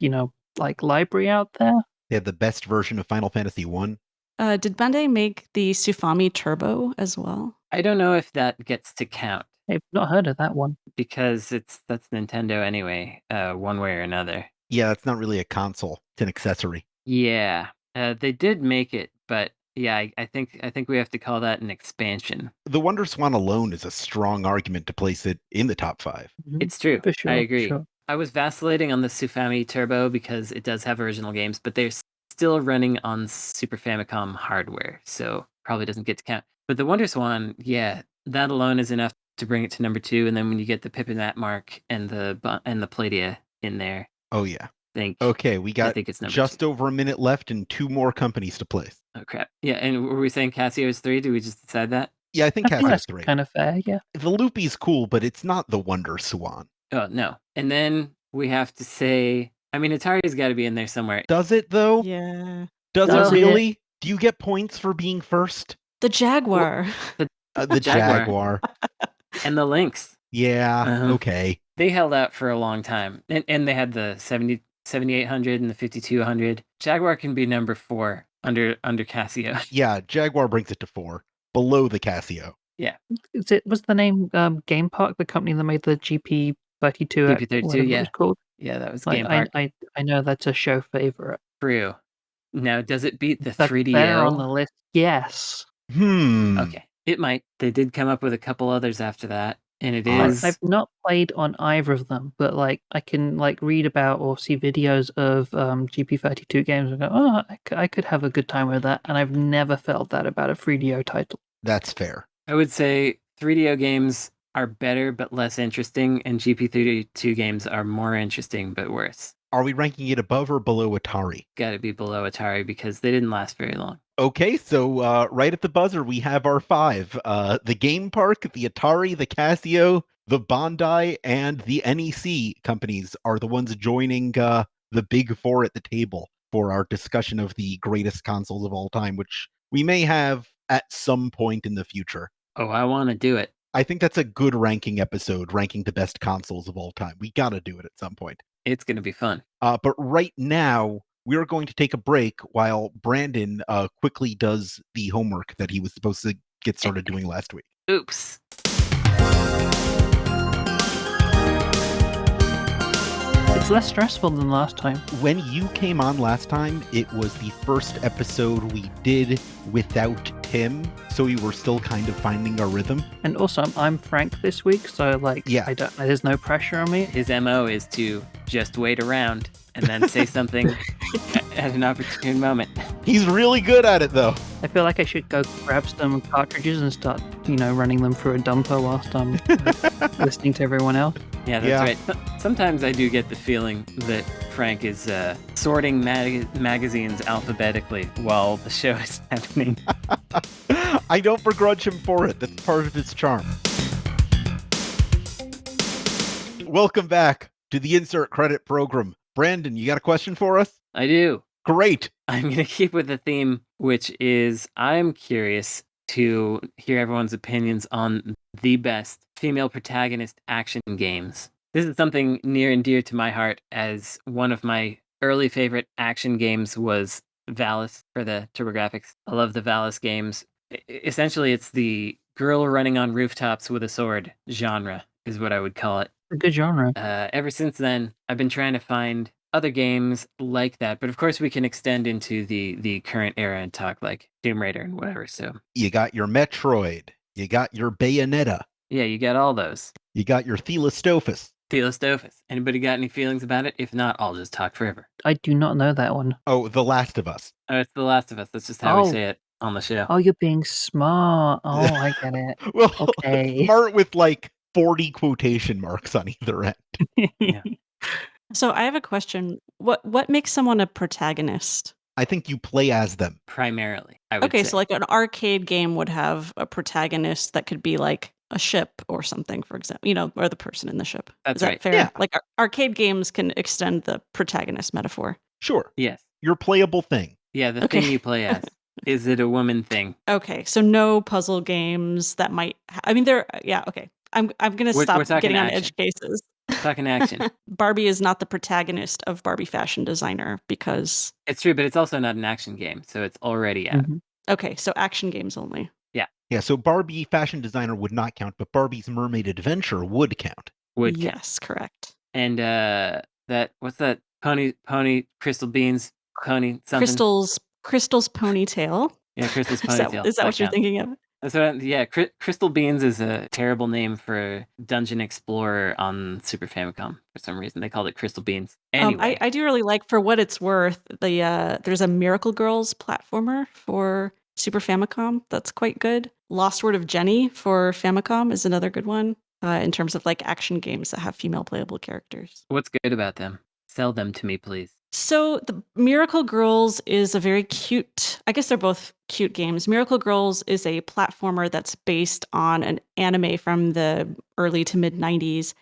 [SPEAKER 3] like library out there.
[SPEAKER 1] They had the best version of Final Fantasy 1.
[SPEAKER 4] Did Bandai make the Sufami Turbo as well?
[SPEAKER 2] I don't know if that gets to count
[SPEAKER 3] I've not heard of that one.
[SPEAKER 2] because that's Nintendo anyway, one way or another.
[SPEAKER 1] Yeah, that's not really a console. It's an accessory.
[SPEAKER 2] Yeah, they did make it, but yeah, I think we have to call that an expansion.
[SPEAKER 1] The Wonder Swan alone is a strong argument to place it in the top 5.
[SPEAKER 3] Mhm.
[SPEAKER 2] It's true.
[SPEAKER 3] For sure.
[SPEAKER 2] I agree.
[SPEAKER 3] Sure.
[SPEAKER 2] I was vacillating on the Sufami Turbo because it does have original games, but they're still running on Super Famicom hardware, so probably doesn't get to count. But the Wonder Swan, yeah, that alone is enough to bring it to number 2. And then when you get the Pip and Matt Mark and the Pladia in there,
[SPEAKER 1] Oh, yeah.
[SPEAKER 2] I think
[SPEAKER 1] Okay, we got
[SPEAKER 2] think it's number
[SPEAKER 1] just
[SPEAKER 2] 2.
[SPEAKER 1] over a minute left and 2 more companies to place.
[SPEAKER 2] Oh crap! Yeah, and were we saying Casio is 3? Did we just decide that?
[SPEAKER 1] Yeah, I think
[SPEAKER 3] I think
[SPEAKER 1] Casio's
[SPEAKER 3] that's
[SPEAKER 1] 3.
[SPEAKER 3] kind of fair, yeah.
[SPEAKER 1] The Loopy's cool, but it's not the Wonder Swan.
[SPEAKER 2] Oh no! And then we have to say, I mean, Atari's got to be in there somewhere.
[SPEAKER 1] Does it, though?
[SPEAKER 4] Yeah.
[SPEAKER 1] Does
[SPEAKER 3] Does
[SPEAKER 1] it
[SPEAKER 3] it?
[SPEAKER 1] really? Do you get points for being first?
[SPEAKER 4] The Jaguar.
[SPEAKER 1] The
[SPEAKER 2] Jaguar.
[SPEAKER 1] Jaguar.
[SPEAKER 2] And the Lynx.
[SPEAKER 1] Yeah,
[SPEAKER 2] Uh-huh.
[SPEAKER 1] okay.
[SPEAKER 2] They held out for a long time, and they had the 7800 and the 5200. Jaguar can be number 4 under Casio.
[SPEAKER 1] Yeah, Jaguar brings it to 4, below the Casio.
[SPEAKER 3] Was the name Game Park, the company that made the GP32?
[SPEAKER 2] GP32,
[SPEAKER 3] whatever
[SPEAKER 2] yeah.
[SPEAKER 3] it was called?
[SPEAKER 2] Yeah, that was
[SPEAKER 3] Like,
[SPEAKER 2] Game Park.
[SPEAKER 3] I know that's a show favorite.
[SPEAKER 2] True. Now, does it beat the
[SPEAKER 3] That's
[SPEAKER 2] 3DO?
[SPEAKER 3] there on the list. Yes.
[SPEAKER 2] Okay, it might. They did come up with a couple others after that, and it is.
[SPEAKER 3] I've not played on either of them, but like I can like read about or see videos of GP32 games and go, oh, I could have a good time with that, and I've never felt that about a 3DO title.
[SPEAKER 1] That's fair.
[SPEAKER 2] I would say 3DO games are better but less interesting, and GP32 games are more interesting but worse.
[SPEAKER 1] Are we ranking it above or below Atari?
[SPEAKER 2] Got to be below Atari because they didn't last very long.
[SPEAKER 1] Okay, so right at the buzzer, we have our 5. The Game Park, the Atari, the Casio, the Bandai, and the NEC companies are the ones joining the big 4 at the table for our discussion of the greatest consoles of all time, which we may have at some point in the future.
[SPEAKER 2] Oh, I want to do it.
[SPEAKER 1] I think that's a good ranking episode, ranking the best consoles of all time. We gotta do it at some point.
[SPEAKER 2] It's going to be fun.
[SPEAKER 1] But right now, we're going to take a break while Brandon quickly does the homework that he was supposed to get started doing last week.
[SPEAKER 2] Oops.
[SPEAKER 3] It's less stressful than last time.
[SPEAKER 1] When you came on last time, it was the first episode we did without Tim, so we were still kind of finding our rhythm.
[SPEAKER 3] And also, I'm Frank this week, so like,
[SPEAKER 1] Yeah.
[SPEAKER 3] there's no pressure on me.
[SPEAKER 2] His MO is to just wait around and then say something at an opportune moment.
[SPEAKER 1] He's really good at it, though.
[SPEAKER 3] I feel like I should go grab some cartridges and start, running them through a dumper whilst I'm listening to everyone else.
[SPEAKER 2] Yeah, that's right. Sometimes I do get the feeling that Frank is sorting magazines alphabetically while the show is happening.
[SPEAKER 1] I don't begrudge him for it. That's part of his charm. Welcome back to the Insert Credit Program. Brandon, you got a question for us?
[SPEAKER 2] I do.
[SPEAKER 1] Great.
[SPEAKER 2] I'm going to keep with the theme, which is I'm curious to hear everyone's opinions on the best female protagonist action games. This is something near and dear to my heart, as one of my early favorite action games was Valis for the TurboGrafx. I love the Valis games. Essentially, it's the girl running on rooftops with a sword genre is what I would call it.
[SPEAKER 3] A good genre.
[SPEAKER 2] Ever since then, I've been trying to find other games like that, but of course we can extend into the current era and talk like Tomb Raider and whatever. So
[SPEAKER 1] You got your Metroid. You got your Bayonetta.
[SPEAKER 2] yeah, you got all those.
[SPEAKER 1] You got your Thelostophus.
[SPEAKER 2] Thelostophus. Anybody got any feelings about it? If not, I'll just talk forever.
[SPEAKER 3] I do not know that one.
[SPEAKER 1] Oh, The Last of Us.
[SPEAKER 2] Oh, it's The Last of Us. That's just how we
[SPEAKER 3] Oh.
[SPEAKER 2] say it on the show.
[SPEAKER 3] Oh, you're being smart. Oh, I get it.
[SPEAKER 1] Well,
[SPEAKER 3] Okay.
[SPEAKER 1] smart with like 40 quotation marks on either end.
[SPEAKER 2] Yeah.
[SPEAKER 4] So I have a question. What makes someone a protagonist?
[SPEAKER 1] I think you play as them.
[SPEAKER 2] Primarily, I would
[SPEAKER 4] Okay,
[SPEAKER 2] say.
[SPEAKER 4] so like an arcade game would have a protagonist that could be like a ship or something, for example, or the person in the ship.
[SPEAKER 2] That's
[SPEAKER 4] Is that
[SPEAKER 2] right.
[SPEAKER 4] fair?
[SPEAKER 1] Yeah.
[SPEAKER 4] Like arcade games can extend the protagonist metaphor.
[SPEAKER 1] Sure.
[SPEAKER 2] Yes.
[SPEAKER 1] Your playable thing.
[SPEAKER 2] Yeah, the
[SPEAKER 4] Okay.
[SPEAKER 2] thing you play as. Is it a woman thing?
[SPEAKER 4] Okay, so no puzzle games that might. Yeah. Okay, I'm gonna
[SPEAKER 2] We're
[SPEAKER 4] stop
[SPEAKER 2] talking
[SPEAKER 4] getting on
[SPEAKER 2] action.
[SPEAKER 4] edge cases.
[SPEAKER 2] Talking action.
[SPEAKER 4] Barbie is not the protagonist of Barbie Fashion Designer because.
[SPEAKER 2] It's true, but it's also not an action game, so it's already out.
[SPEAKER 3] Mhm.
[SPEAKER 4] Okay, so action games only.
[SPEAKER 1] Yeah, so Barbie Fashion Designer would not count, but Barbie's Mermaid Adventure would count.
[SPEAKER 2] Would count.
[SPEAKER 4] Yes, correct.
[SPEAKER 2] And what's that? Pony crystal beans, pony something.
[SPEAKER 4] Crystal's ponytail.
[SPEAKER 2] Yeah, Crystal's
[SPEAKER 4] Is that
[SPEAKER 2] ponytail.
[SPEAKER 4] what you're
[SPEAKER 2] counts.
[SPEAKER 4] thinking of?
[SPEAKER 2] That's what Crystal Beans is a terrible name for Dungeon Explorer on Super Famicom for some reason. They called it Crystal Beans. Anyway,
[SPEAKER 4] I do really like, for what it's worth, there's a Miracle Girls platformer for Super Famicom that's quite good. Lost Word of Jenny for Famicom is another good one in terms of like action games that have female playable characters.
[SPEAKER 2] what's good about them? Sell them to me, please.
[SPEAKER 4] So the Miracle Girls is a very cute, I guess they're both cute games. Miracle Girls is a platformer that's based on an anime from the early to mid 90s.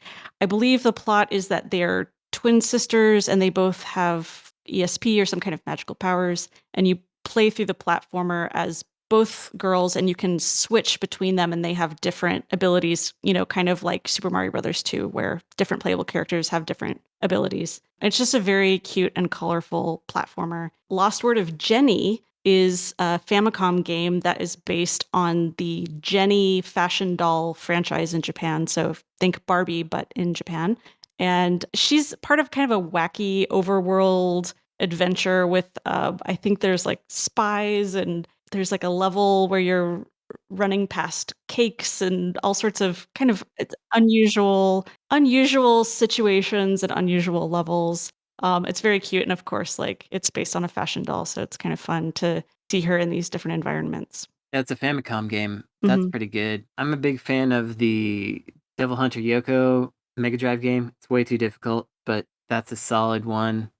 [SPEAKER 4] I believe the plot is that they're twin sisters and they both have ESP or some kind of magical powers, and you play through the platformer as both girls and you can switch between them and they have different abilities, kind of like Super Mario Brothers 2, where different playable characters have different abilities. It's just a very cute and colorful platformer. Lost Word of Jenny is a Famicom game that is based on the Jenny fashion doll franchise in Japan. So think Barbie, but in Japan. And she's part of kind of a wacky overworld adventure with, I think there's like spies, and there's like a level where you're running past cakes and all sorts of kind of unusual situations and unusual levels. It's very cute, and of course, like, it's based on a fashion doll, so it's kind of fun to see her in these different environments.
[SPEAKER 2] That's a Famicom game. That's
[SPEAKER 4] Mhm.
[SPEAKER 2] pretty good. I'm a big fan of the Devil Hunter Yoko Mega Drive game. It's way too difficult, but that's a solid one.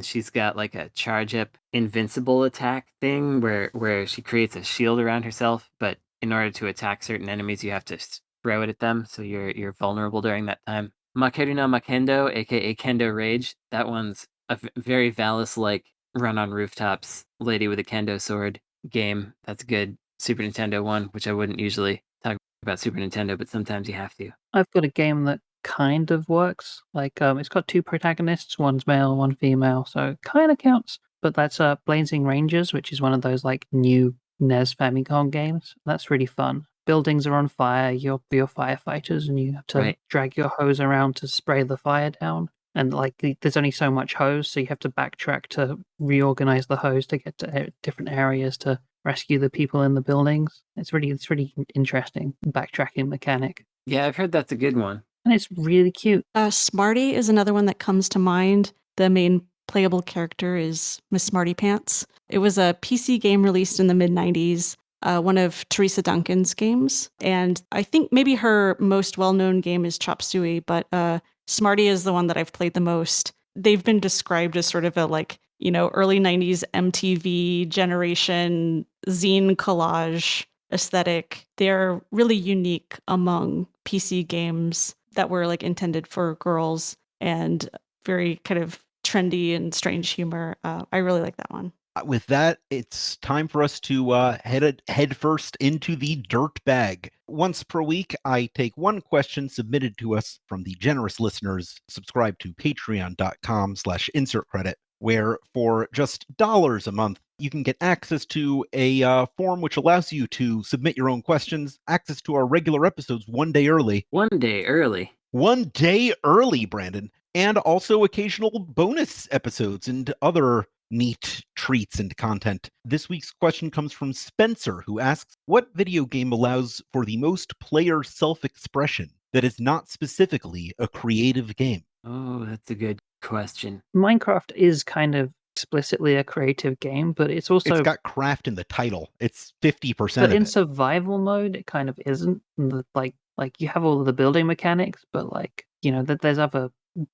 [SPEAKER 2] She's got like a charge up invincible attack thing where she creates a shield around herself, but in order to attack certain enemies, you have to throw it at them, so you're vulnerable during that time. Makeru no Makendo, aka Kendo Rage. That one's a very Valis-like run on rooftops, lady with a kendo sword game. That's good. Super Nintendo one, which I wouldn't usually talk about Super Nintendo, but sometimes you have to.
[SPEAKER 3] I've got a game that kind of works. Like, it's got two protagonists, one's male, one female, so it kind of counts. But that's Blazing Rangers, which is one of those like new NES Famicom games. That's really fun. Buildings are on fire. You're firefighters, and you have to
[SPEAKER 2] Right.
[SPEAKER 3] drag your hose around to spray the fire down. And like, there's only so much hose, so you have to backtrack to reorganize the hose to get to different areas to rescue the people in the buildings. It's really interesting backtracking mechanic,
[SPEAKER 2] Yeah, I've heard that's a good one.
[SPEAKER 3] and it's really cute.
[SPEAKER 4] Smarty is another one that comes to mind. The main playable character is Miss Smarty Pants. It was a PC game released in the mid 90s, one of Teresa Duncan's games. And I think maybe her most well known game is Chop Suey, but Smarty is the one that I've played the most. They've been described as sort of a early 90s MTV generation zine collage aesthetic. They're really unique among PC games that were like intended for girls, and very kind of trendy and strange humor. I really like that one.
[SPEAKER 1] With that, it's time for us to head first into the dirt bag. Once per week, I take one question submitted to us from the generous listeners. Subscribe to patreon.com/insert credit. where for just dollars a month, you can get access to a form which allows you to submit your own questions, access to our regular episodes one day early.
[SPEAKER 2] 1 day early.
[SPEAKER 1] 1 day early, Brandon, and also occasional bonus episodes and other neat treats and content. This week's question comes from Spencer, who asks, what video game allows for the most player self-expression that is not specifically a creative game?
[SPEAKER 2] Oh, that's a good question.
[SPEAKER 3] Minecraft is kind of explicitly a creative game, but it's also
[SPEAKER 1] It's got craft in the title. It's 50%
[SPEAKER 3] but
[SPEAKER 1] of
[SPEAKER 3] in
[SPEAKER 1] it.
[SPEAKER 3] survival mode it kind of isn't. Like you have all of the building mechanics, but like, that there's other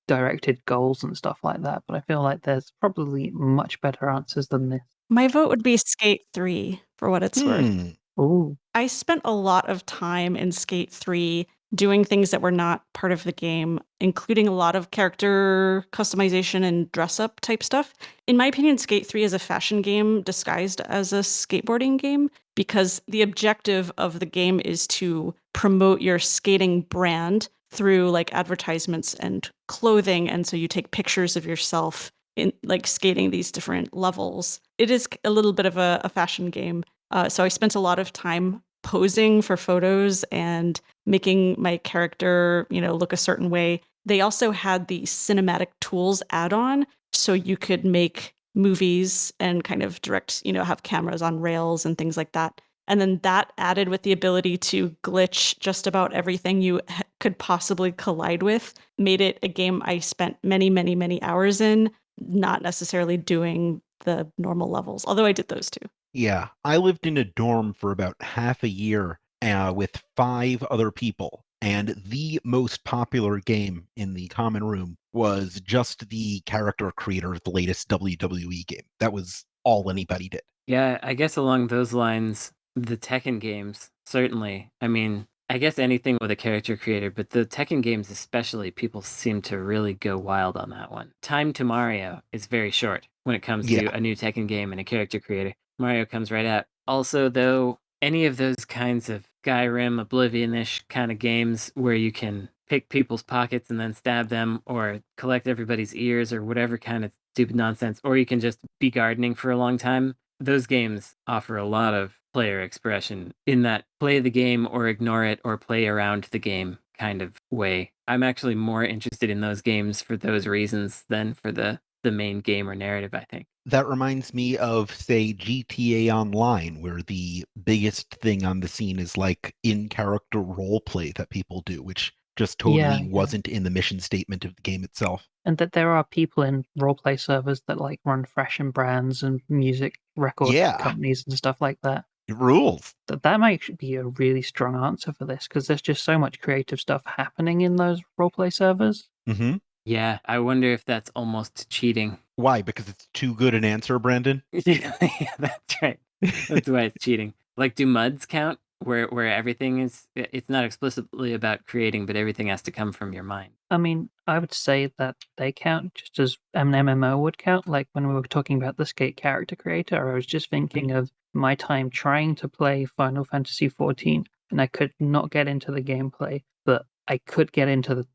[SPEAKER 3] directed goals and stuff like that, but I feel like there's probably much better answers than this.
[SPEAKER 4] My vote would be Skate 3 for what it's worth.
[SPEAKER 3] Ooh.
[SPEAKER 4] I spent a lot of time in Skate 3 doing things that were not part of the game, including a lot of character customization and dress up type stuff. In my opinion, Skate 3 is a fashion game disguised as a skateboarding game because the objective of the game is to promote your skating brand through like advertisements and clothing. And so you take pictures of yourself in like skating these different levels. It is a little bit of a fashion game. So I spent a lot of time posing for photos and making my character, look a certain way. They also had the cinematic tools add-on, so you could make movies and kind of direct, have cameras on rails and things like that. And then that added with the ability to glitch just about everything you could possibly collide with, made it a game I spent many, many, many hours in, not necessarily doing the normal levels, although I did those too.
[SPEAKER 1] Yeah, I lived in a dorm for about half a year with 5 other people, and the most popular game in the common room was just the character creator of the latest WWE game. That was all anybody did.
[SPEAKER 2] Yeah, I guess along those lines, the Tekken games, certainly. I mean, I guess anything with a character creator, but the Tekken games especially, people seem to really go wild on that one. Time to Mario is very short when it comes to
[SPEAKER 1] Yeah.
[SPEAKER 2] a new Tekken game and a character creator. Mario comes right out. Also, though, any of those kinds of Skyrim, Oblivion-ish kind of games where you can pick people's pockets and then stab them, or collect everybody's ears, or whatever kind of stupid nonsense, or you can just be gardening for a long time. Those games offer a lot of player expression in that play the game or ignore it or play around the game kind of way. I'm actually more interested in those games for those reasons than for the main game or narrative, I think.
[SPEAKER 1] That reminds me of, say, GTA Online, where the biggest thing on the scene is like in-character roleplay that people do, which just totally wasn't in the mission statement of the game itself.
[SPEAKER 3] And that there are people in roleplay servers that like run fashion brands and music record companies and stuff like that.
[SPEAKER 1] It rules.
[SPEAKER 3] That might be a really strong answer for this, because there's just so much creative stuff happening in those roleplay servers.
[SPEAKER 1] Mm-hmm.
[SPEAKER 2] Yeah, I wonder if that's almost cheating.
[SPEAKER 1] Why? Because it's too good an answer, Brandon?
[SPEAKER 2] Yeah, that's right. That's why it's cheating. Like, do MUDs count? Where everything is, it's not explicitly about creating, but everything has to come from your mind.
[SPEAKER 3] I mean, I would say that they count just as an MMO would count. Like when we were talking about the skate character creator, I was just thinking of my time trying to play Final Fantasy XIV, and I could not get into the gameplay, but I could get into the,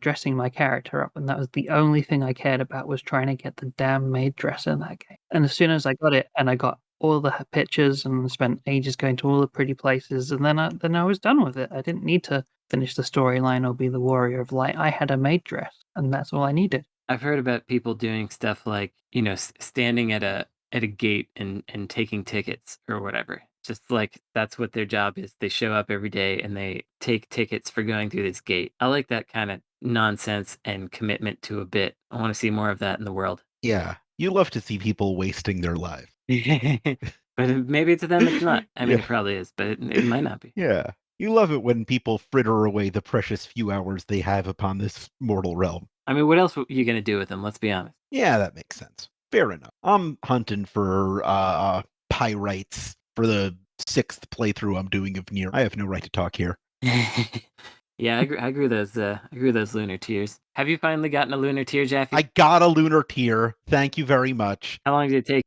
[SPEAKER 3] dressing my character up, and that was the only thing I cared about, was trying to get the damn maid dress in that game. And as soon as I got it, and I got all the pictures and spent ages going to all the pretty places, and then I was done with it. I didn't need to finish the storyline or be the warrior of light. I had a maid dress, and that's all I needed.
[SPEAKER 2] I've heard about people doing stuff like, standing at a gate and taking tickets or whatever. Just like that's what their job is. They show up every day and they take tickets for going through this gate. I like that kind of nonsense and commitment to a bit. I want to see more of that in the world.
[SPEAKER 1] Yeah, you love to see people wasting their lives.
[SPEAKER 2] But maybe to them it's not. I mean, it probably is, but it might not be.
[SPEAKER 1] Yeah. You love it when people fritter away the precious few hours they have upon this mortal realm.
[SPEAKER 2] I mean, what else are you going to do with them? Let's be honest.
[SPEAKER 1] Yeah, that makes sense. Fair enough. I'm hunting for pyrites for the 6th playthrough I'm doing of Nier. I have no right to talk here.
[SPEAKER 2] Yeah, I agree with those lunar tears. Have you finally gotten a lunar tear, Jaffe?
[SPEAKER 1] I got a lunar tear. Thank you very much.
[SPEAKER 2] How long did it take?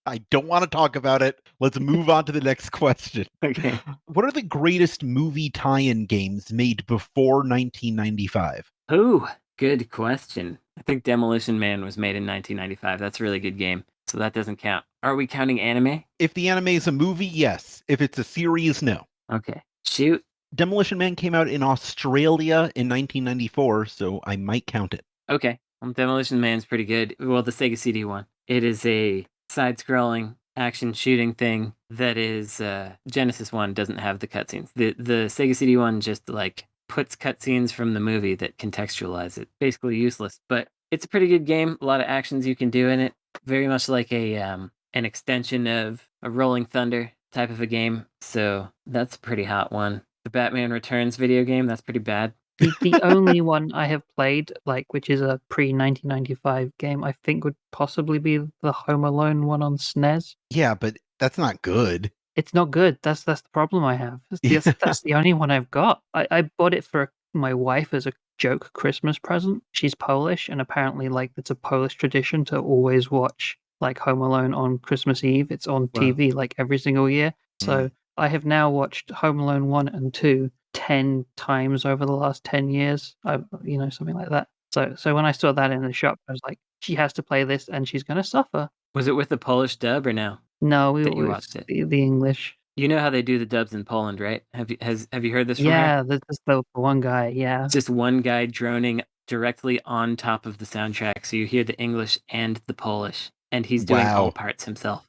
[SPEAKER 1] I don't want to talk about it. Let's move on to the next question.
[SPEAKER 2] Okay.
[SPEAKER 1] What are the greatest movie tie-in games made before 1995?
[SPEAKER 2] Ooh, Good question. I think Demolition Man was made in 1995. That's a really good game. So that doesn't count. Are we counting anime?
[SPEAKER 1] If the anime is a movie, yes. If it's a series, no.
[SPEAKER 2] Okay. Shoot.
[SPEAKER 1] Demolition Man came out in Australia in 1994, so I might count it.
[SPEAKER 2] Okay. Demolition Man's pretty good. Well, the Sega CD one. It is a side-scrolling action shooting thing that is Genesis one doesn't have the cutscenes. The Sega CD one just like puts cutscenes from the movie that contextualize it. Basically useless, but it's a pretty good game. A lot of actions you can do in it. Very much like a an extension of a Rolling Thunder type of a game. So that's a pretty hot one. The Batman Returns video game, that's pretty bad.
[SPEAKER 3] The only one I have played, like, which is a pre-1995 game, I think would possibly be the Home Alone one on SNES.
[SPEAKER 1] Yeah, but that's not good.
[SPEAKER 3] It's not good. That's the problem I have. That's the only one I've got. I bought it for my wife as a joke Christmas present. She's Polish, and apparently, like, it's a Polish tradition to always watch like Home Alone on Christmas Eve. It's on
[SPEAKER 2] Wow.
[SPEAKER 3] TV like every single year. So I have now watched Home Alone 1 and 2 10 times over the last 10 years. Something like that. So when I saw that in the shop, I was like, she has to play this and she's going to suffer.
[SPEAKER 2] Was it with the Polish dub or no?
[SPEAKER 3] No,
[SPEAKER 2] That you
[SPEAKER 3] it
[SPEAKER 2] watched
[SPEAKER 3] was
[SPEAKER 2] it.
[SPEAKER 3] the English.
[SPEAKER 2] You know how they do the dubs in Poland, right? Have you heard this from her?
[SPEAKER 3] Yeah, there's the one guy, yeah.
[SPEAKER 2] It's just one guy droning directly on top of the soundtrack, so you hear the English and the Polish, and he's doing all
[SPEAKER 1] Wow.
[SPEAKER 2] parts himself.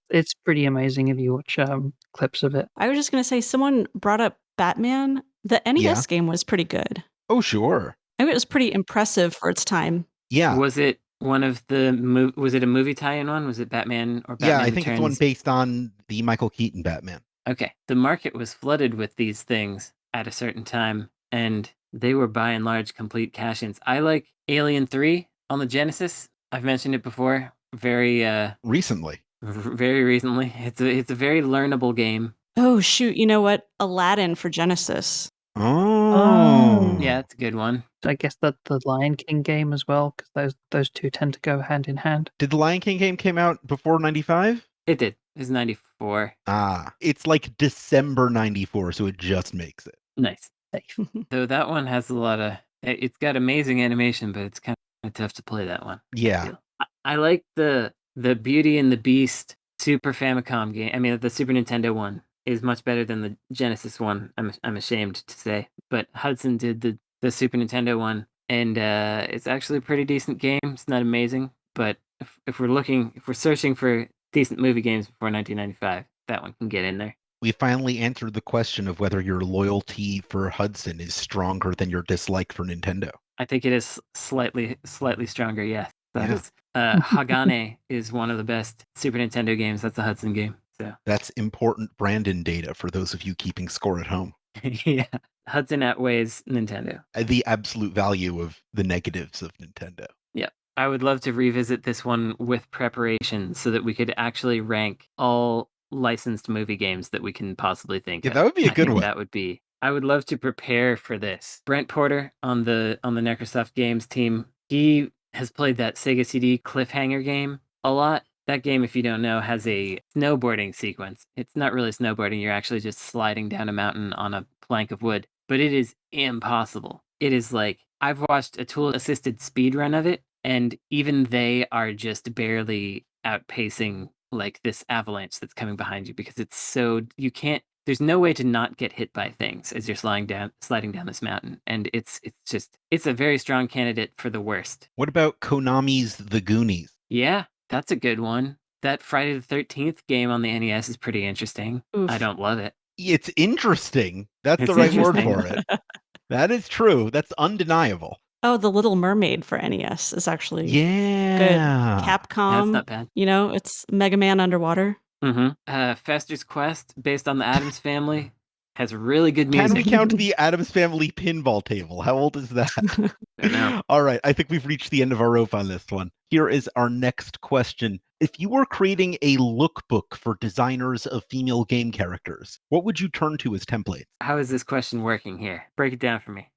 [SPEAKER 3] It's pretty amazing if you watch clips of it.
[SPEAKER 4] I was just going to say, someone brought up Batman. The NES game was pretty good.
[SPEAKER 1] Oh, sure.
[SPEAKER 4] I mean, it was pretty impressive for its time.
[SPEAKER 1] Yeah.
[SPEAKER 2] Was it one of the was it a movie tie-in one? Was it Batman or Batman
[SPEAKER 1] Yeah, I think it's one
[SPEAKER 2] Returns?
[SPEAKER 1] based on the Michael Keaton Batman.
[SPEAKER 2] Okay. The market was flooded with these things at a certain time, and they were by and large complete cash-ins. I like Alien 3 on the Genesis. I've mentioned it before. Very
[SPEAKER 1] Recently.
[SPEAKER 2] very recently. It's a very learnable game.
[SPEAKER 4] Oh, shoot. You know what? Aladdin for Genesis.
[SPEAKER 1] Oh.
[SPEAKER 2] Yeah, it's a good one.
[SPEAKER 3] I guess the Lion King game as well, because those two tend to go hand in hand.
[SPEAKER 1] Did the Lion King game came out before 95?
[SPEAKER 2] It did. It's 94.
[SPEAKER 1] Ah, it's like December 94, so it just makes it.
[SPEAKER 2] Nice. Though that one has a lot of... It's got amazing animation, but it's kind of tough to play that one.
[SPEAKER 1] Yeah.
[SPEAKER 2] I like the Beauty and the Beast Super Famicom game. I mean, the Super Nintendo one is much better than the Genesis one. I'm ashamed to say, but Hudson did the Super Nintendo one, and it's actually a pretty decent game. It's not amazing, but if we're searching for decent movie games before 1995, that one can get in there.
[SPEAKER 1] We finally answered the question of whether your loyalty for Hudson is stronger than your dislike for Nintendo.
[SPEAKER 2] I think it is slightly stronger. Yes, that
[SPEAKER 1] Yeah.
[SPEAKER 2] is. Hagane is one of the best Super Nintendo games. That's a Hudson game. So
[SPEAKER 1] That's important Brandon data for those of you keeping score at home.
[SPEAKER 2] yeah, Hudson outweighs Nintendo.
[SPEAKER 1] The absolute value of the negatives of Nintendo.
[SPEAKER 2] Yeah, I would love to revisit this one with preparation so that we could actually rank all licensed movie games that we can possibly think
[SPEAKER 1] Yeah,
[SPEAKER 2] of.
[SPEAKER 1] that would be a
[SPEAKER 2] I
[SPEAKER 1] good
[SPEAKER 2] think
[SPEAKER 1] one.
[SPEAKER 2] That would be. I would love to prepare for this. Brent Porter on the Necrosoft Games team, he has played that Sega CD cliffhanger game a lot. That game, if you don't know, has a snowboarding sequence. It's not really snowboarding. You're actually just sliding down a mountain on a plank of wood, but it is impossible. It is like, I've watched a tool-assisted speed run of it, and even they are just barely outpacing like this avalanche that's coming behind you, because it's so, there's no way to not get hit by things as you're sliding down this mountain. And it's a very strong candidate for the worst.
[SPEAKER 1] What about Konami's The Goonies?
[SPEAKER 2] Yeah, that's a good one. That Friday the 13th game on the NES is pretty interesting.
[SPEAKER 4] Oof.
[SPEAKER 2] I don't love it.
[SPEAKER 1] It's interesting. That's
[SPEAKER 2] It's
[SPEAKER 1] the right word
[SPEAKER 2] interesting.
[SPEAKER 1] for it. That is true. That's undeniable.
[SPEAKER 4] Oh, The Little Mermaid for NES is actually
[SPEAKER 1] Yeah.
[SPEAKER 4] good.
[SPEAKER 2] That's
[SPEAKER 4] Capcom,
[SPEAKER 2] not bad.
[SPEAKER 4] you know, it's Mega Man underwater.
[SPEAKER 2] Fester's Quest, based on the Addams Family, has really good music.
[SPEAKER 1] Can we count the Addams Family pinball table? How old is that?
[SPEAKER 2] I don't know.
[SPEAKER 1] All right, I think we've reached the end of our rope on this one. Here is our next question. If you were creating a lookbook for designers of female game characters, what would you turn to as templates?
[SPEAKER 2] How is this question working here? Break it down for me.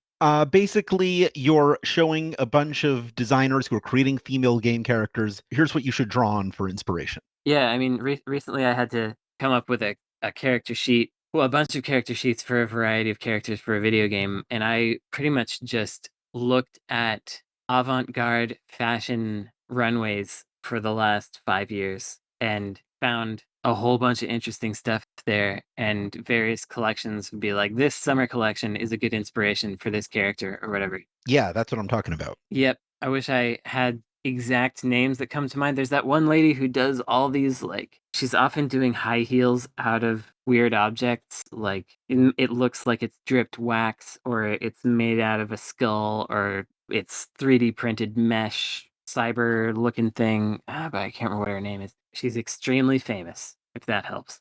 [SPEAKER 1] Basically, you're showing a bunch of designers who are creating female game characters. Here's what you should draw on for inspiration.
[SPEAKER 2] Yeah, I mean, recently I had to come up with a character sheet, well, a bunch of character sheets for a variety of characters for a video game, and I pretty much just looked at avant-garde fashion runways for the last 5 years and found a whole bunch of interesting stuff there, and various collections would be like, this summer collection is a good inspiration for this character or whatever.
[SPEAKER 1] Yeah, that's what I'm talking about.
[SPEAKER 2] Yep. I wish I had exact names that come to mind. There's that one lady who does all these, like, she's often doing high heels out of weird objects. Like, it looks like it's dripped wax, or it's made out of a skull, or it's 3D printed mesh, cyber looking thing. But I can't remember what her name is. She's extremely famous, if that helps.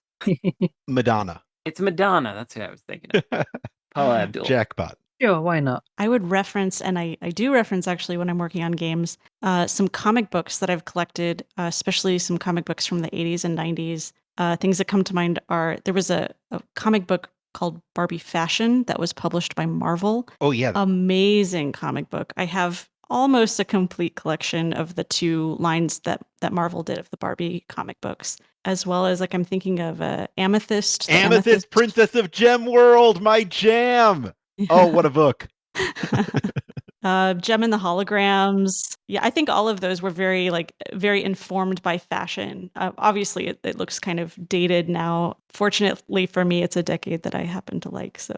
[SPEAKER 1] Madonna.
[SPEAKER 2] It's Madonna. That's who I was thinking of. Paula Abdul.
[SPEAKER 1] Jackpot.
[SPEAKER 3] Sure, why not?
[SPEAKER 4] I would reference, and I do reference actually when I'm working on games, some comic books that I've collected, especially some comic books from the 80s and 90s. Things that come to mind are there was a comic book called Barbie Fashion that was published by Marvel.
[SPEAKER 1] Oh, yeah.
[SPEAKER 4] Amazing comic book. I have almost a complete collection of the 2 lines that Marvel did of the Barbie comic books, as well as, like, I'm thinking of Amethyst.
[SPEAKER 1] Amethyst, Princess of Gem World, my jam. Oh, what a book.
[SPEAKER 4] Gem and the Holograms. Yeah, I think all of those were very informed by fashion. Obviously, it looks kind of dated now. Fortunately for me, it's a decade that I happen to like. So,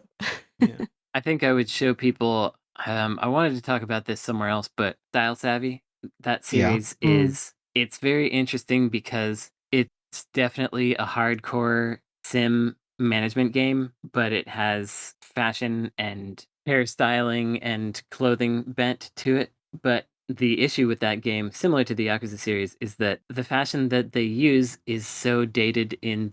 [SPEAKER 1] Yeah.
[SPEAKER 2] I think I would show people. I wanted to talk about this somewhere else, but Style Savvy, that series is it's very interesting because it's definitely a hardcore sim management game, but it has fashion and hairstyling and clothing bent to it. But the issue with that game, similar to the Yakuza series, is that the fashion that they use is so dated in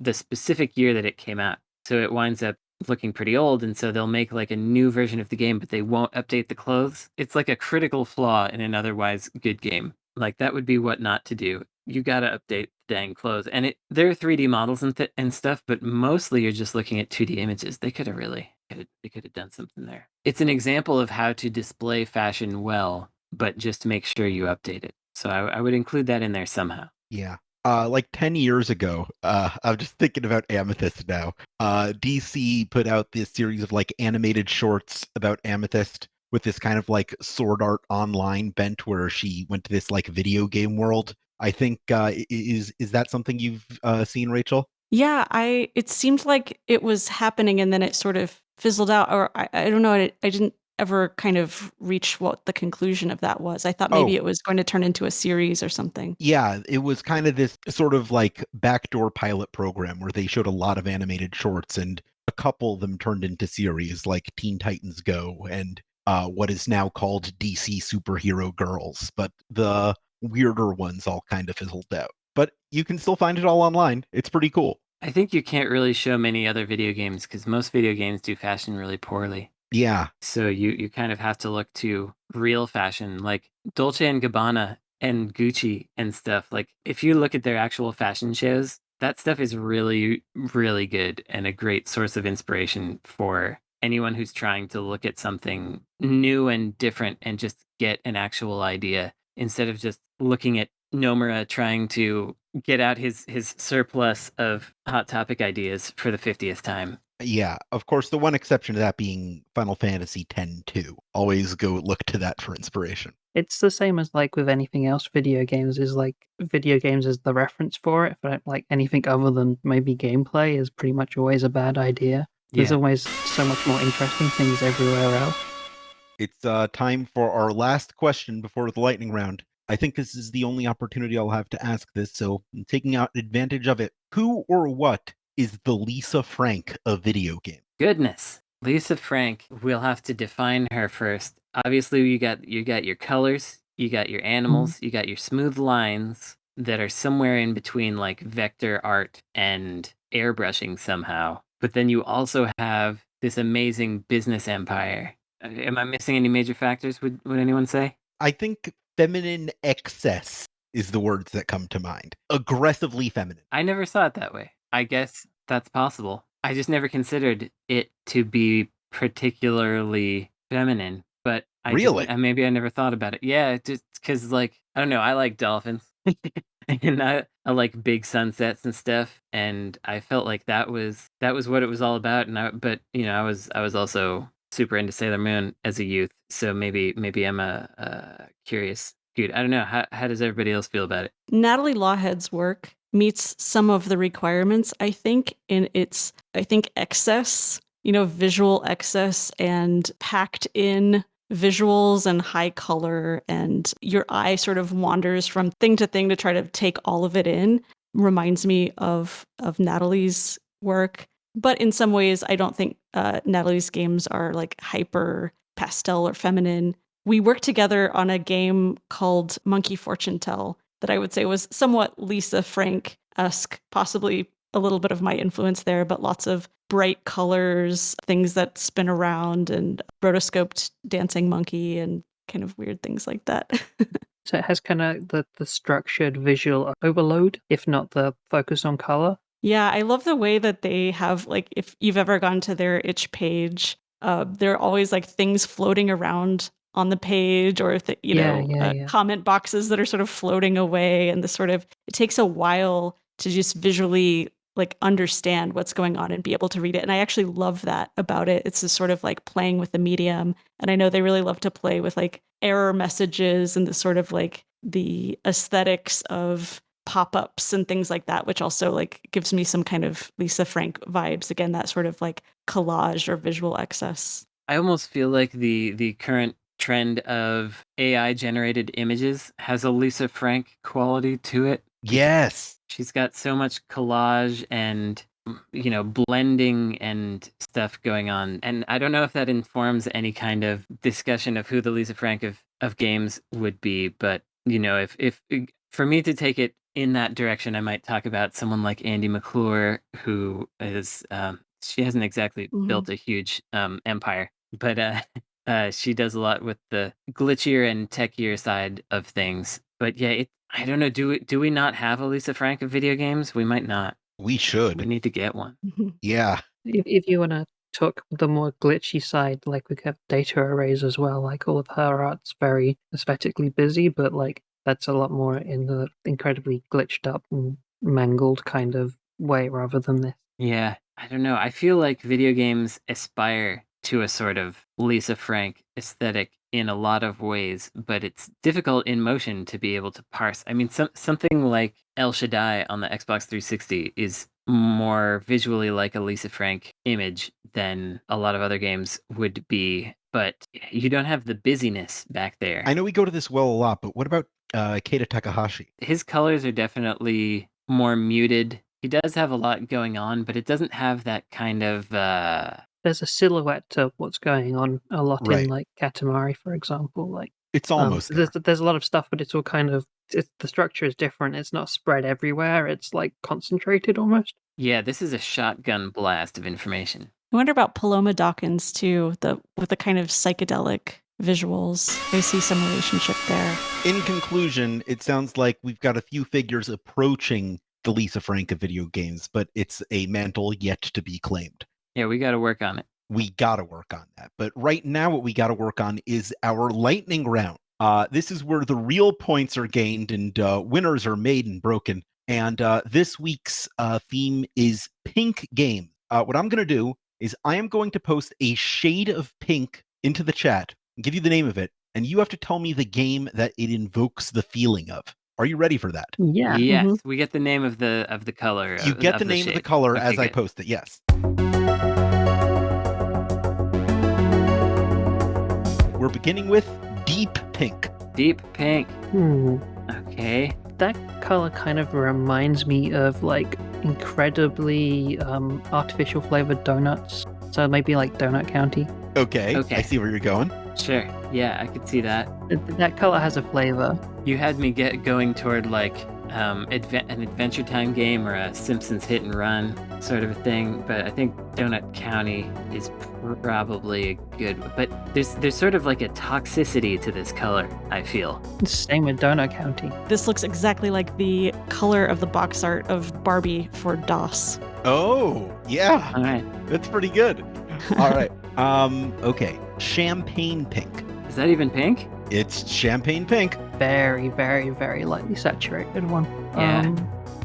[SPEAKER 2] the specific year that it came out. So it winds up looking pretty old, and so they'll make like a new version of the game, but they won't update the clothes. It's like a critical flaw in an otherwise good game. Like, that would be what not to do. You gotta update the dang clothes, and there are 3D models and stuff, but mostly you're just looking at 2D images. They could have done something there. It's an example of how to display fashion well, but just make sure you update it. So I would include that in there somehow.
[SPEAKER 1] Yeah. Like 10 years ago, I'm just thinking about Amethyst now. DC put out this series of like animated shorts about Amethyst with this kind of like sword art online bent where she went to this like video game world. I think is that something you've seen, Rachel?
[SPEAKER 4] yeah, it seemed like it was happening, and then it sort of fizzled out, or I don't know. I didn't ever kind of reach what the conclusion of that was. I thought maybe it was going to turn into a series or something.
[SPEAKER 1] Yeah, it was kind of this sort of like backdoor pilot program where they showed a lot of animated shorts, and a couple of them turned into series like Teen Titans Go and what is now called DC Superhero Girls. But the weirder ones all kind of fizzled out. But you can still find it all online. It's pretty cool.
[SPEAKER 2] I think you can't really show many other video games because most video games do fashion really poorly.
[SPEAKER 1] Yeah.
[SPEAKER 2] So you kind of have to look to real fashion, like Dolce and Gabbana and Gucci and stuff. Like, if you look at their actual fashion shows, that stuff is really, really good and a great source of inspiration for anyone who's trying to look at something new and different and just get an actual idea instead of just looking at Nomura trying to get out his surplus of Hot Topic ideas for the 50th time.
[SPEAKER 1] Yeah, of course, the one exception to that being Final Fantasy X-2. Always go look to that for inspiration.
[SPEAKER 3] It's the same as like with anything else. Video games is the reference for it. But like anything other than maybe gameplay is pretty much always a bad idea. There's always so much more interesting things everywhere else.
[SPEAKER 1] It's time for our last question before the lightning round. I think this is the only opportunity I'll have to ask this, so I'm taking out advantage of it. Who or what is the Lisa Frank of video game?
[SPEAKER 2] Goodness. Lisa Frank, we'll have to define her first. Obviously, you got your colors, you got your animals, you got your smooth lines that are somewhere in between like vector art and airbrushing somehow. But then you also have this amazing business empire. Am I missing any major factors, would anyone say?
[SPEAKER 1] I think feminine excess is the words that come to mind. Aggressively feminine.
[SPEAKER 2] I never saw it that way. I guess that's possible. I just never considered it to be particularly feminine, but
[SPEAKER 1] Really?
[SPEAKER 2] maybe I never thought about it. Yeah, just because, like, I don't know, I like dolphins. And I like big sunsets and stuff, and I felt like that was what it was all about. And I was also super into Sailor Moon as a youth, so maybe I'm a curious dude. I don't know. How does everybody else feel about it?
[SPEAKER 4] Natalie Lawhead's work meets some of the requirements, I think, in its, excess, visual excess and packed in visuals and high color, and your eye sort of wanders from thing to thing to try to take all of it in. Reminds me of Natalie's work. But in some ways, I don't think Natalie's games are like hyper pastel or feminine. We worked together on a game called Monkey Fortune Tell that I would say was somewhat Lisa Frank-esque, possibly a little bit of my influence there, but lots of bright colors, things that spin around, and rotoscoped dancing monkey and kind of weird things like that.
[SPEAKER 3] So it has kind of the structured visual overload, if not the focus on color.
[SPEAKER 4] Yeah, I love the way that they have, like, if you've ever gone to their itch page, there are always like things floating around on the page, or
[SPEAKER 3] Yeah.
[SPEAKER 4] comment boxes that are sort of floating away, and it takes a while to just visually like understand what's going on and be able to read it. And I actually love that about it. It's just sort of like playing with the medium. And I know they really love to play with like error messages and the sort of like the aesthetics of pop-ups and things like that, which also like gives me some kind of Lisa Frank vibes. Again, that sort of like collage or visual excess.
[SPEAKER 2] I almost feel like the current trend of AI generated images has a Lisa Frank quality to it.
[SPEAKER 1] Yes.
[SPEAKER 2] She's got so much collage and blending and stuff going on. And I don't know if that informs any kind of discussion of who the Lisa Frank of games would be, but if for me to take it in that direction, I might talk about someone like Andy McClure, who is she hasn't exactly built a huge empire, but she does a lot with the glitchier and techier side of things. But yeah, I don't know. Do we not have a Lisa Frank of video games? We might not.
[SPEAKER 1] We should.
[SPEAKER 2] We need to get one.
[SPEAKER 1] Yeah.
[SPEAKER 3] If you want to talk the more glitchy side, like we have data arrays as well. Like all of her art's very aesthetically busy, but like that's a lot more in the incredibly glitched up and mangled kind of way rather than this.
[SPEAKER 2] Yeah, I don't know. I feel like video games aspire to a sort of Lisa Frank aesthetic in a lot of ways, but it's difficult in motion to be able to parse. I mean, something like El Shaddai on the Xbox 360 is more visually like a Lisa Frank image than a lot of other games would be, but you don't have the busyness back there.
[SPEAKER 1] I know we go to this well a lot, but what about Keita Takahashi?
[SPEAKER 2] His colors are definitely more muted. He does have a lot going on, but it doesn't have that kind of
[SPEAKER 3] There's a silhouette to what's going on a lot
[SPEAKER 1] Right.
[SPEAKER 3] in like Katamari, for example. Like
[SPEAKER 1] It's almost there.
[SPEAKER 3] there's a lot of stuff, but it's all kind of the structure is different. It's not spread everywhere. It's like concentrated almost.
[SPEAKER 2] Yeah, this is a shotgun blast of information.
[SPEAKER 4] I wonder about Paloma Dawkins too, with the kind of psychedelic visuals. I see some relationship there.
[SPEAKER 1] In conclusion, it sounds like we've got a few figures approaching the Lisa Frank of video games, but it's a mantle yet to be claimed.
[SPEAKER 2] Yeah, we got to work on it.
[SPEAKER 1] We got to work on that. But right now, what we got to work on is our lightning round. This is where the real points are gained and winners are made and broken. And this week's theme is pink game. What I'm going to do is I am going to post a shade of pink into the chat, give you the name of it, and you have to tell me the game that it invokes the feeling of. Are you ready for that?
[SPEAKER 3] Yeah.
[SPEAKER 2] Yes, we get the name of the color.
[SPEAKER 1] You get the name of the color as I post it, yes. We're beginning with deep pink.
[SPEAKER 2] Deep pink. Okay.
[SPEAKER 3] That color kind of reminds me of like incredibly artificial flavored donuts. So maybe like Donut County.
[SPEAKER 1] Okay. I see where you're going.
[SPEAKER 2] Sure. Yeah, I could see that.
[SPEAKER 3] That color has a flavor.
[SPEAKER 2] You had me going toward like an Adventure Time game or a Simpsons Hit and Run sort of a thing, but I think Donut County is probably good. But there's sort of like a toxicity to this color, I feel.
[SPEAKER 3] Same with Donut County.
[SPEAKER 4] This looks exactly like the color of the box art of Barbie for DOS.
[SPEAKER 1] Oh, yeah.
[SPEAKER 2] All right.
[SPEAKER 1] That's pretty good. All right. Okay. Champagne pink.
[SPEAKER 2] Is that even pink?
[SPEAKER 1] It's champagne pink.
[SPEAKER 3] Very, very, very lightly saturated one.
[SPEAKER 2] Yeah.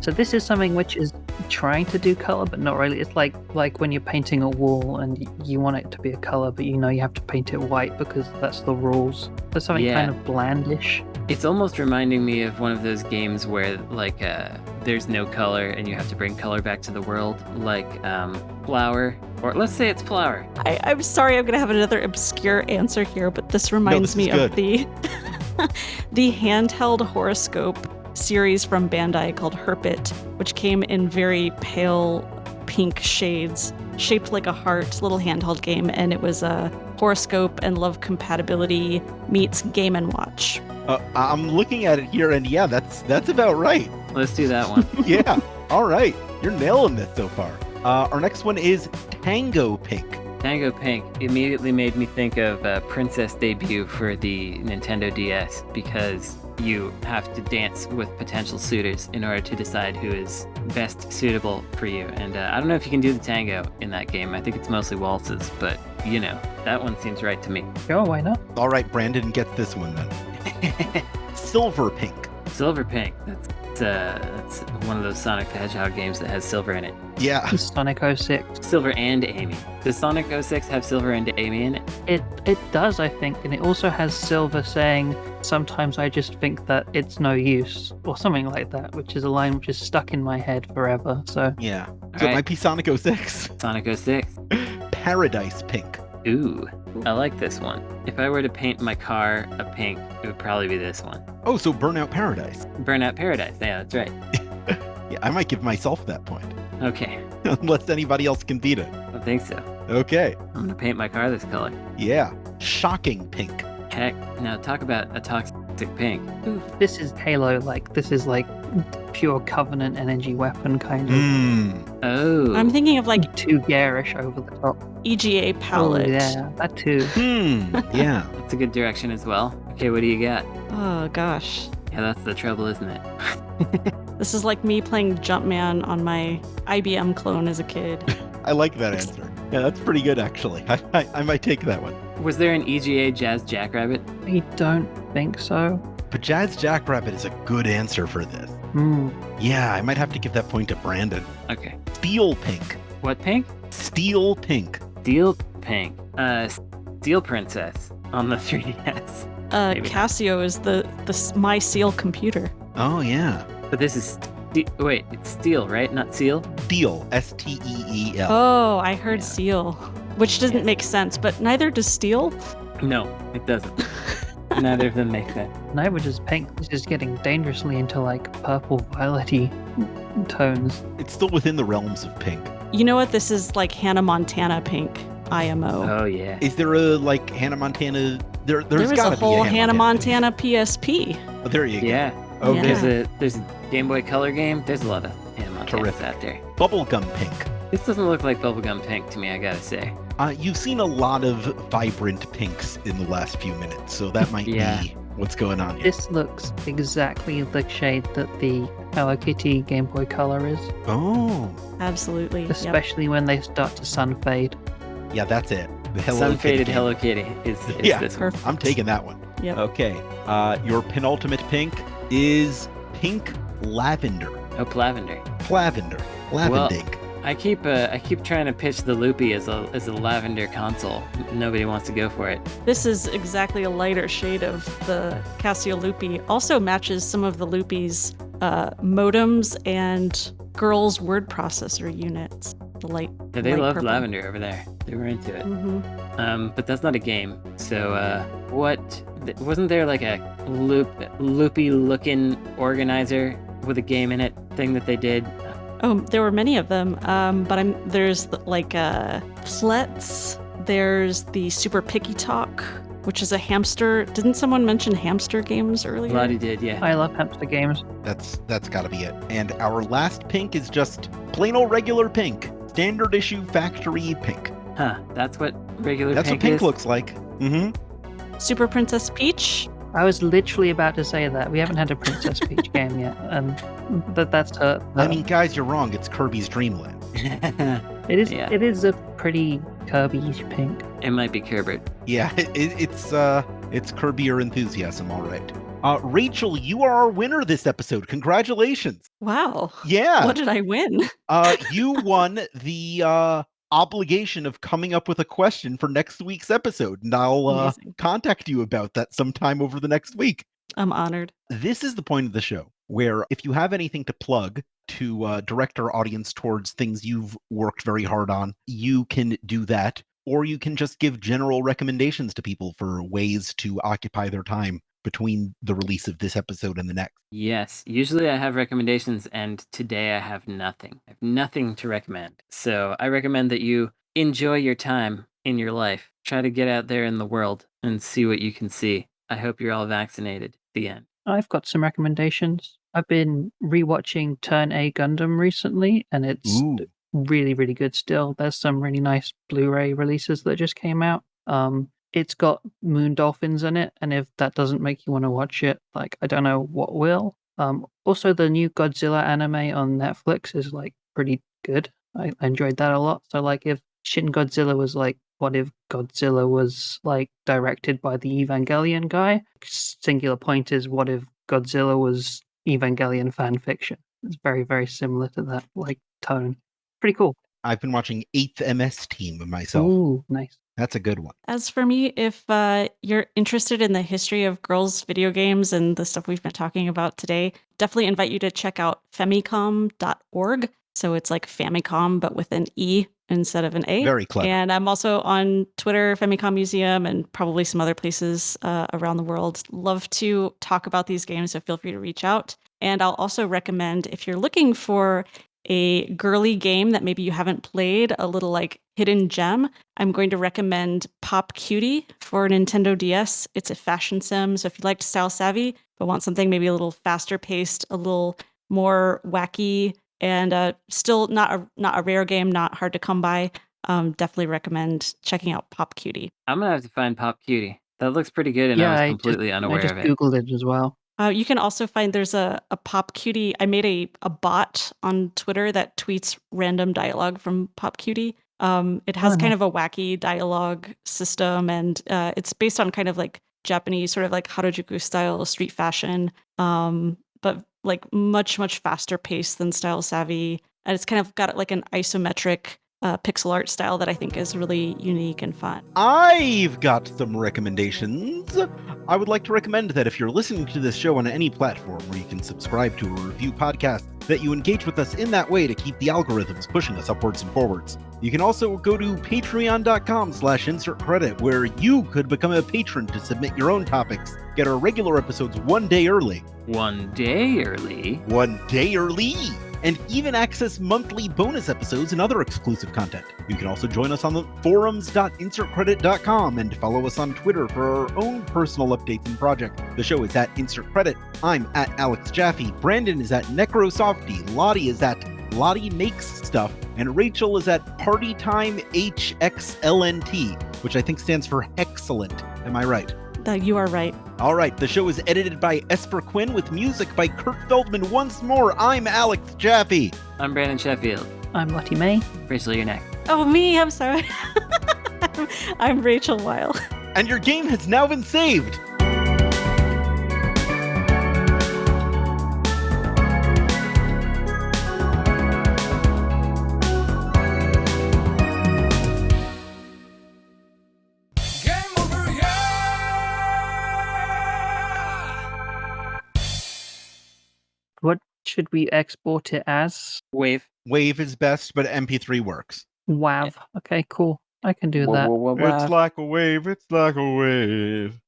[SPEAKER 3] So this is something which is trying to do color, but not really. It's like when you're painting a wall and you want it to be a color, but you know you have to paint it white because that's the rules. So something kind of blandish.
[SPEAKER 2] It's almost reminding me of one of those games where like there's no color and you have to bring color back to the world, like Flower, or let's say it's Flower.
[SPEAKER 4] I'm sorry, I'm gonna have another obscure answer here, but this reminds me of the the handheld horoscope series from Bandai called Herpit, which came in very pale pink shades, shaped like a heart, little handheld game, and it was a horoscope and love compatibility meets Game & Watch.
[SPEAKER 1] I'm looking at it here, and yeah, that's about right.
[SPEAKER 2] Let's do that one.
[SPEAKER 1] Yeah, all right. You're nailing this so far. Our next one is Tango Pink.
[SPEAKER 2] Tango Pink immediately made me think of Princess Debut for the Nintendo DS, because you have to dance with potential suitors in order to decide who is best suitable for you. And I don't know if you can do the tango in that game. I think it's mostly waltzes, but you know, that one seems right to me.
[SPEAKER 3] Sure, why not?
[SPEAKER 1] All right, Brandon gets this one then. Silver Pink.
[SPEAKER 2] Silver Pink. That's one of those Sonic the Hedgehog games that has silver in it.
[SPEAKER 1] Yeah.
[SPEAKER 3] Sonic 06.
[SPEAKER 2] Silver and Amy. Does Sonic 06 have silver and Amy in it?
[SPEAKER 3] It does, I think, and it also has silver saying, sometimes I just think that it's no use, or something like that, which is a line which is stuck in my head forever, so...
[SPEAKER 1] Yeah. So it might be Sonic 06.
[SPEAKER 2] Sonic 06.
[SPEAKER 1] Paradise Pink.
[SPEAKER 2] Ooh, I like this one. If I were to paint my car a pink, it would probably be this one.
[SPEAKER 1] Oh, so Burnout Paradise.
[SPEAKER 2] Burnout Paradise, yeah, that's right.
[SPEAKER 1] Yeah, I might give myself that point.
[SPEAKER 2] Okay.
[SPEAKER 1] Unless anybody else can beat it.
[SPEAKER 2] I think so.
[SPEAKER 1] Okay.
[SPEAKER 2] I'm gonna paint my car this color.
[SPEAKER 1] Yeah. Shocking Pink.
[SPEAKER 2] Heck, now talk about a toxic pink.
[SPEAKER 3] Ooh, this is Halo, this is like pure Covenant energy weapon kind of.
[SPEAKER 2] Oh.
[SPEAKER 4] I'm thinking of like
[SPEAKER 3] too garish over the top.
[SPEAKER 4] EGA palette.
[SPEAKER 3] Oh, yeah, that too.
[SPEAKER 1] Yeah.
[SPEAKER 2] That's a good direction as well. Okay, what do you got?
[SPEAKER 4] Oh gosh.
[SPEAKER 2] Yeah, that's the trouble, isn't it?
[SPEAKER 4] This is like me playing Jumpman on my IBM clone as a kid.
[SPEAKER 1] I like that answer. Yeah, that's pretty good, actually. I might take that one.
[SPEAKER 2] Was there an EGA Jazz Jackrabbit?
[SPEAKER 3] I don't think so.
[SPEAKER 1] But Jazz Jackrabbit is a good answer for this. Yeah, I might have to give that point to Brandon.
[SPEAKER 2] Okay.
[SPEAKER 1] Steel Pink.
[SPEAKER 2] What pink?
[SPEAKER 1] Steel Pink.
[SPEAKER 2] Steel Pink. Steel Princess on the 3DS.
[SPEAKER 4] Casio is the My Seal computer.
[SPEAKER 1] Oh, yeah.
[SPEAKER 2] But this is... Wait, it's Steel, right? Not Seal?
[SPEAKER 1] Steel. S-T-E-E-L.
[SPEAKER 4] Oh, I heard Seal, which doesn't make sense, but neither does Steel.
[SPEAKER 2] No, it doesn't. Neither of them make sense.
[SPEAKER 3] Neither does pink. This is getting dangerously into purple violet-y tones.
[SPEAKER 1] It's still within the realms of pink.
[SPEAKER 4] You know what? This is like Hannah Montana pink, IMO.
[SPEAKER 2] Oh, yeah.
[SPEAKER 1] Is there a Hannah Montana... There's
[SPEAKER 4] a
[SPEAKER 1] gotta
[SPEAKER 4] whole
[SPEAKER 1] be a
[SPEAKER 4] Hannah Montana PSP.
[SPEAKER 1] Oh, there you go.
[SPEAKER 2] Yeah.
[SPEAKER 1] Okay.
[SPEAKER 4] Yeah.
[SPEAKER 2] There's a Game Boy Color game. There's a lot of Hannah Montanas out there.
[SPEAKER 1] Bubblegum Pink.
[SPEAKER 2] This doesn't look like bubblegum pink to me, I gotta say.
[SPEAKER 1] You've seen a lot of vibrant pinks in the last few minutes, so that might be what's going on here.
[SPEAKER 3] This looks exactly the shade that the Hello Kitty Game Boy Color is.
[SPEAKER 1] Oh.
[SPEAKER 4] Absolutely.
[SPEAKER 3] Especially when they start to sun fade.
[SPEAKER 1] Yeah, that's it. The Hello
[SPEAKER 2] Sun
[SPEAKER 1] Kitty
[SPEAKER 2] faded
[SPEAKER 1] game.
[SPEAKER 2] Hello Kitty is this one.
[SPEAKER 1] I'm taking that one.
[SPEAKER 4] Yep.
[SPEAKER 1] Okay. Your penultimate pink is Pink Lavender.
[SPEAKER 2] Oh, Lavender.
[SPEAKER 1] Lavender. Lavendink.
[SPEAKER 2] I keep trying to pitch the Loopy as a lavender console. Nobody wants to go for it.
[SPEAKER 4] This is exactly a lighter shade of the Casio Loopy. Also matches some of the Loopy's modems and girls' word processor units. The light.
[SPEAKER 2] Yeah, they
[SPEAKER 4] light
[SPEAKER 2] love
[SPEAKER 4] purple.
[SPEAKER 2] lavender over there. They were into it.
[SPEAKER 4] Mm-hmm.
[SPEAKER 2] But that's not a game. So wasn't there like a loopy looking organizer with a game in it thing that they did?
[SPEAKER 4] Oh, there were many of them. But there's like Plets. There's the Super Picky Talk, which is a hamster. Didn't someone mention hamster games earlier?
[SPEAKER 2] Lottie did, yeah.
[SPEAKER 3] I love hamster games.
[SPEAKER 1] That's got to be it. And our last pink is just plain old regular pink. Standard issue factory pink.
[SPEAKER 2] Huh, that's what regular
[SPEAKER 1] That's
[SPEAKER 2] pink
[SPEAKER 1] what pink
[SPEAKER 2] is?
[SPEAKER 1] looks like. Mm-hmm.
[SPEAKER 4] Super Princess Peach.
[SPEAKER 3] I was literally about to say that. We haven't had a Princess Peach game yet, and that's her.
[SPEAKER 1] I mean, guys, you're wrong. It's Kirby's Dream Land.
[SPEAKER 3] It is.
[SPEAKER 2] Yeah.
[SPEAKER 3] It is a pretty Kirby-ish pink.
[SPEAKER 2] It might be Kerbert.
[SPEAKER 1] Yeah, it's Kirby or enthusiasm, all right. Rachel, you are our winner this episode. Congratulations.
[SPEAKER 4] Wow.
[SPEAKER 1] Yeah.
[SPEAKER 4] What did I win?
[SPEAKER 1] You won the obligation of coming up with a question for next week's episode, and I'll
[SPEAKER 4] Amazing.
[SPEAKER 1] contact you about that sometime over the next week.
[SPEAKER 4] I'm honored.
[SPEAKER 1] This is the point of the show where if you have anything to plug to direct our audience towards things you've worked very hard on, you can do that, or you can just give general recommendations to people for ways to occupy their time between the release of this episode and the next.
[SPEAKER 2] Yes, usually I have recommendations, and today I have nothing. I have nothing to recommend. So I recommend that you enjoy your time in your life. Try to get out there in the world and see what you can see. I hope you're all vaccinated. The end.
[SPEAKER 3] I've got some recommendations. I've been rewatching Turn A Gundam recently, and it's
[SPEAKER 1] Ooh.
[SPEAKER 3] really, really good still. There's some really nice Blu-ray releases that just came out. It's got moon dolphins in it, and if that doesn't make you want to watch it, like, I don't know what will. Also, the new Godzilla anime on Netflix is like pretty good. I enjoyed that a lot. So, like, if Shin Godzilla was like, what if Godzilla was like directed by the Evangelion guy? Singular point is, what if Godzilla was Evangelion fan fiction? It's very, very similar to that like tone. Pretty cool.
[SPEAKER 1] I've been watching 8th MS Team myself.
[SPEAKER 3] Ooh, nice.
[SPEAKER 1] That's a good one.
[SPEAKER 4] As for me, if you're interested in the history of girls' video games and the stuff we've been talking about today, definitely invite you to check out femicom.org. So it's like Famicom, but with an E instead of an A.
[SPEAKER 1] Very clever.
[SPEAKER 4] And I'm also on Twitter, Famicom Museum, and probably some other places around the world. Love to talk about these games, so feel free to reach out. And I'll also recommend, if you're looking for a girly game that maybe you haven't played, a little like hidden gem, I'm going to recommend Pop Cutie for Nintendo DS. It's a fashion sim, so if you liked Style Savvy but want something maybe a little faster paced, a little more wacky, and still not a rare game, not hard to come by, definitely recommend checking out Pop Cutie.
[SPEAKER 2] I'm gonna have to find Pop Cutie. That looks pretty good, and I was completely unaware
[SPEAKER 3] I just
[SPEAKER 2] of it.
[SPEAKER 3] Googled it as well.
[SPEAKER 4] You can also find there's a Pop Cutie. I made a bot on Twitter that tweets random dialogue from Pop Cutie. It has kind of a wacky dialogue system, and it's based on kind of like Japanese sort of like Harajuku style street fashion, but like much, much faster paced than Style Savvy. And it's kind of got like an isometric pixel art style that I think is really unique and fun.
[SPEAKER 1] I've got some recommendations. I would like to recommend that if you're listening to this show on any platform where you can subscribe to or review podcasts, that you engage with us in that way to keep the algorithms pushing us upwards and forwards. You can also go to patreon.com/insertcredit, where you could become a patron to submit your own topics, get our regular episodes 1 day early.
[SPEAKER 2] 1 day early?
[SPEAKER 1] 1 day early! And even access monthly bonus episodes and other exclusive content. You can also join us on the forums.insertcredit.com and follow us on Twitter for our own personal updates and projects. The show is at Insert Credit. I'm at Alex Jaffe. Brandon is at Necrosofty. Lotte is at Lotte Makes Stuff. And Rachel is at Partytime HXLNT, which I think stands for excellent. Am I right?
[SPEAKER 4] You are right.
[SPEAKER 1] All right, the show is edited by Esper Quinn with music by Kurt Feldman. Once more, I'm Alex Jaffe.
[SPEAKER 2] I'm Brandon Sheffield.
[SPEAKER 3] I'm Lotte May.
[SPEAKER 2] Rachel, you're next.
[SPEAKER 4] Oh, me, I'm sorry. I'm Rachel Weil.
[SPEAKER 1] And your game has now been saved.
[SPEAKER 3] What should we export it as?
[SPEAKER 2] Wave.
[SPEAKER 1] Wave is best, but MP3 works.
[SPEAKER 3] WAV. Okay, cool. I can do that.
[SPEAKER 1] It's like a wave, it's like a wave.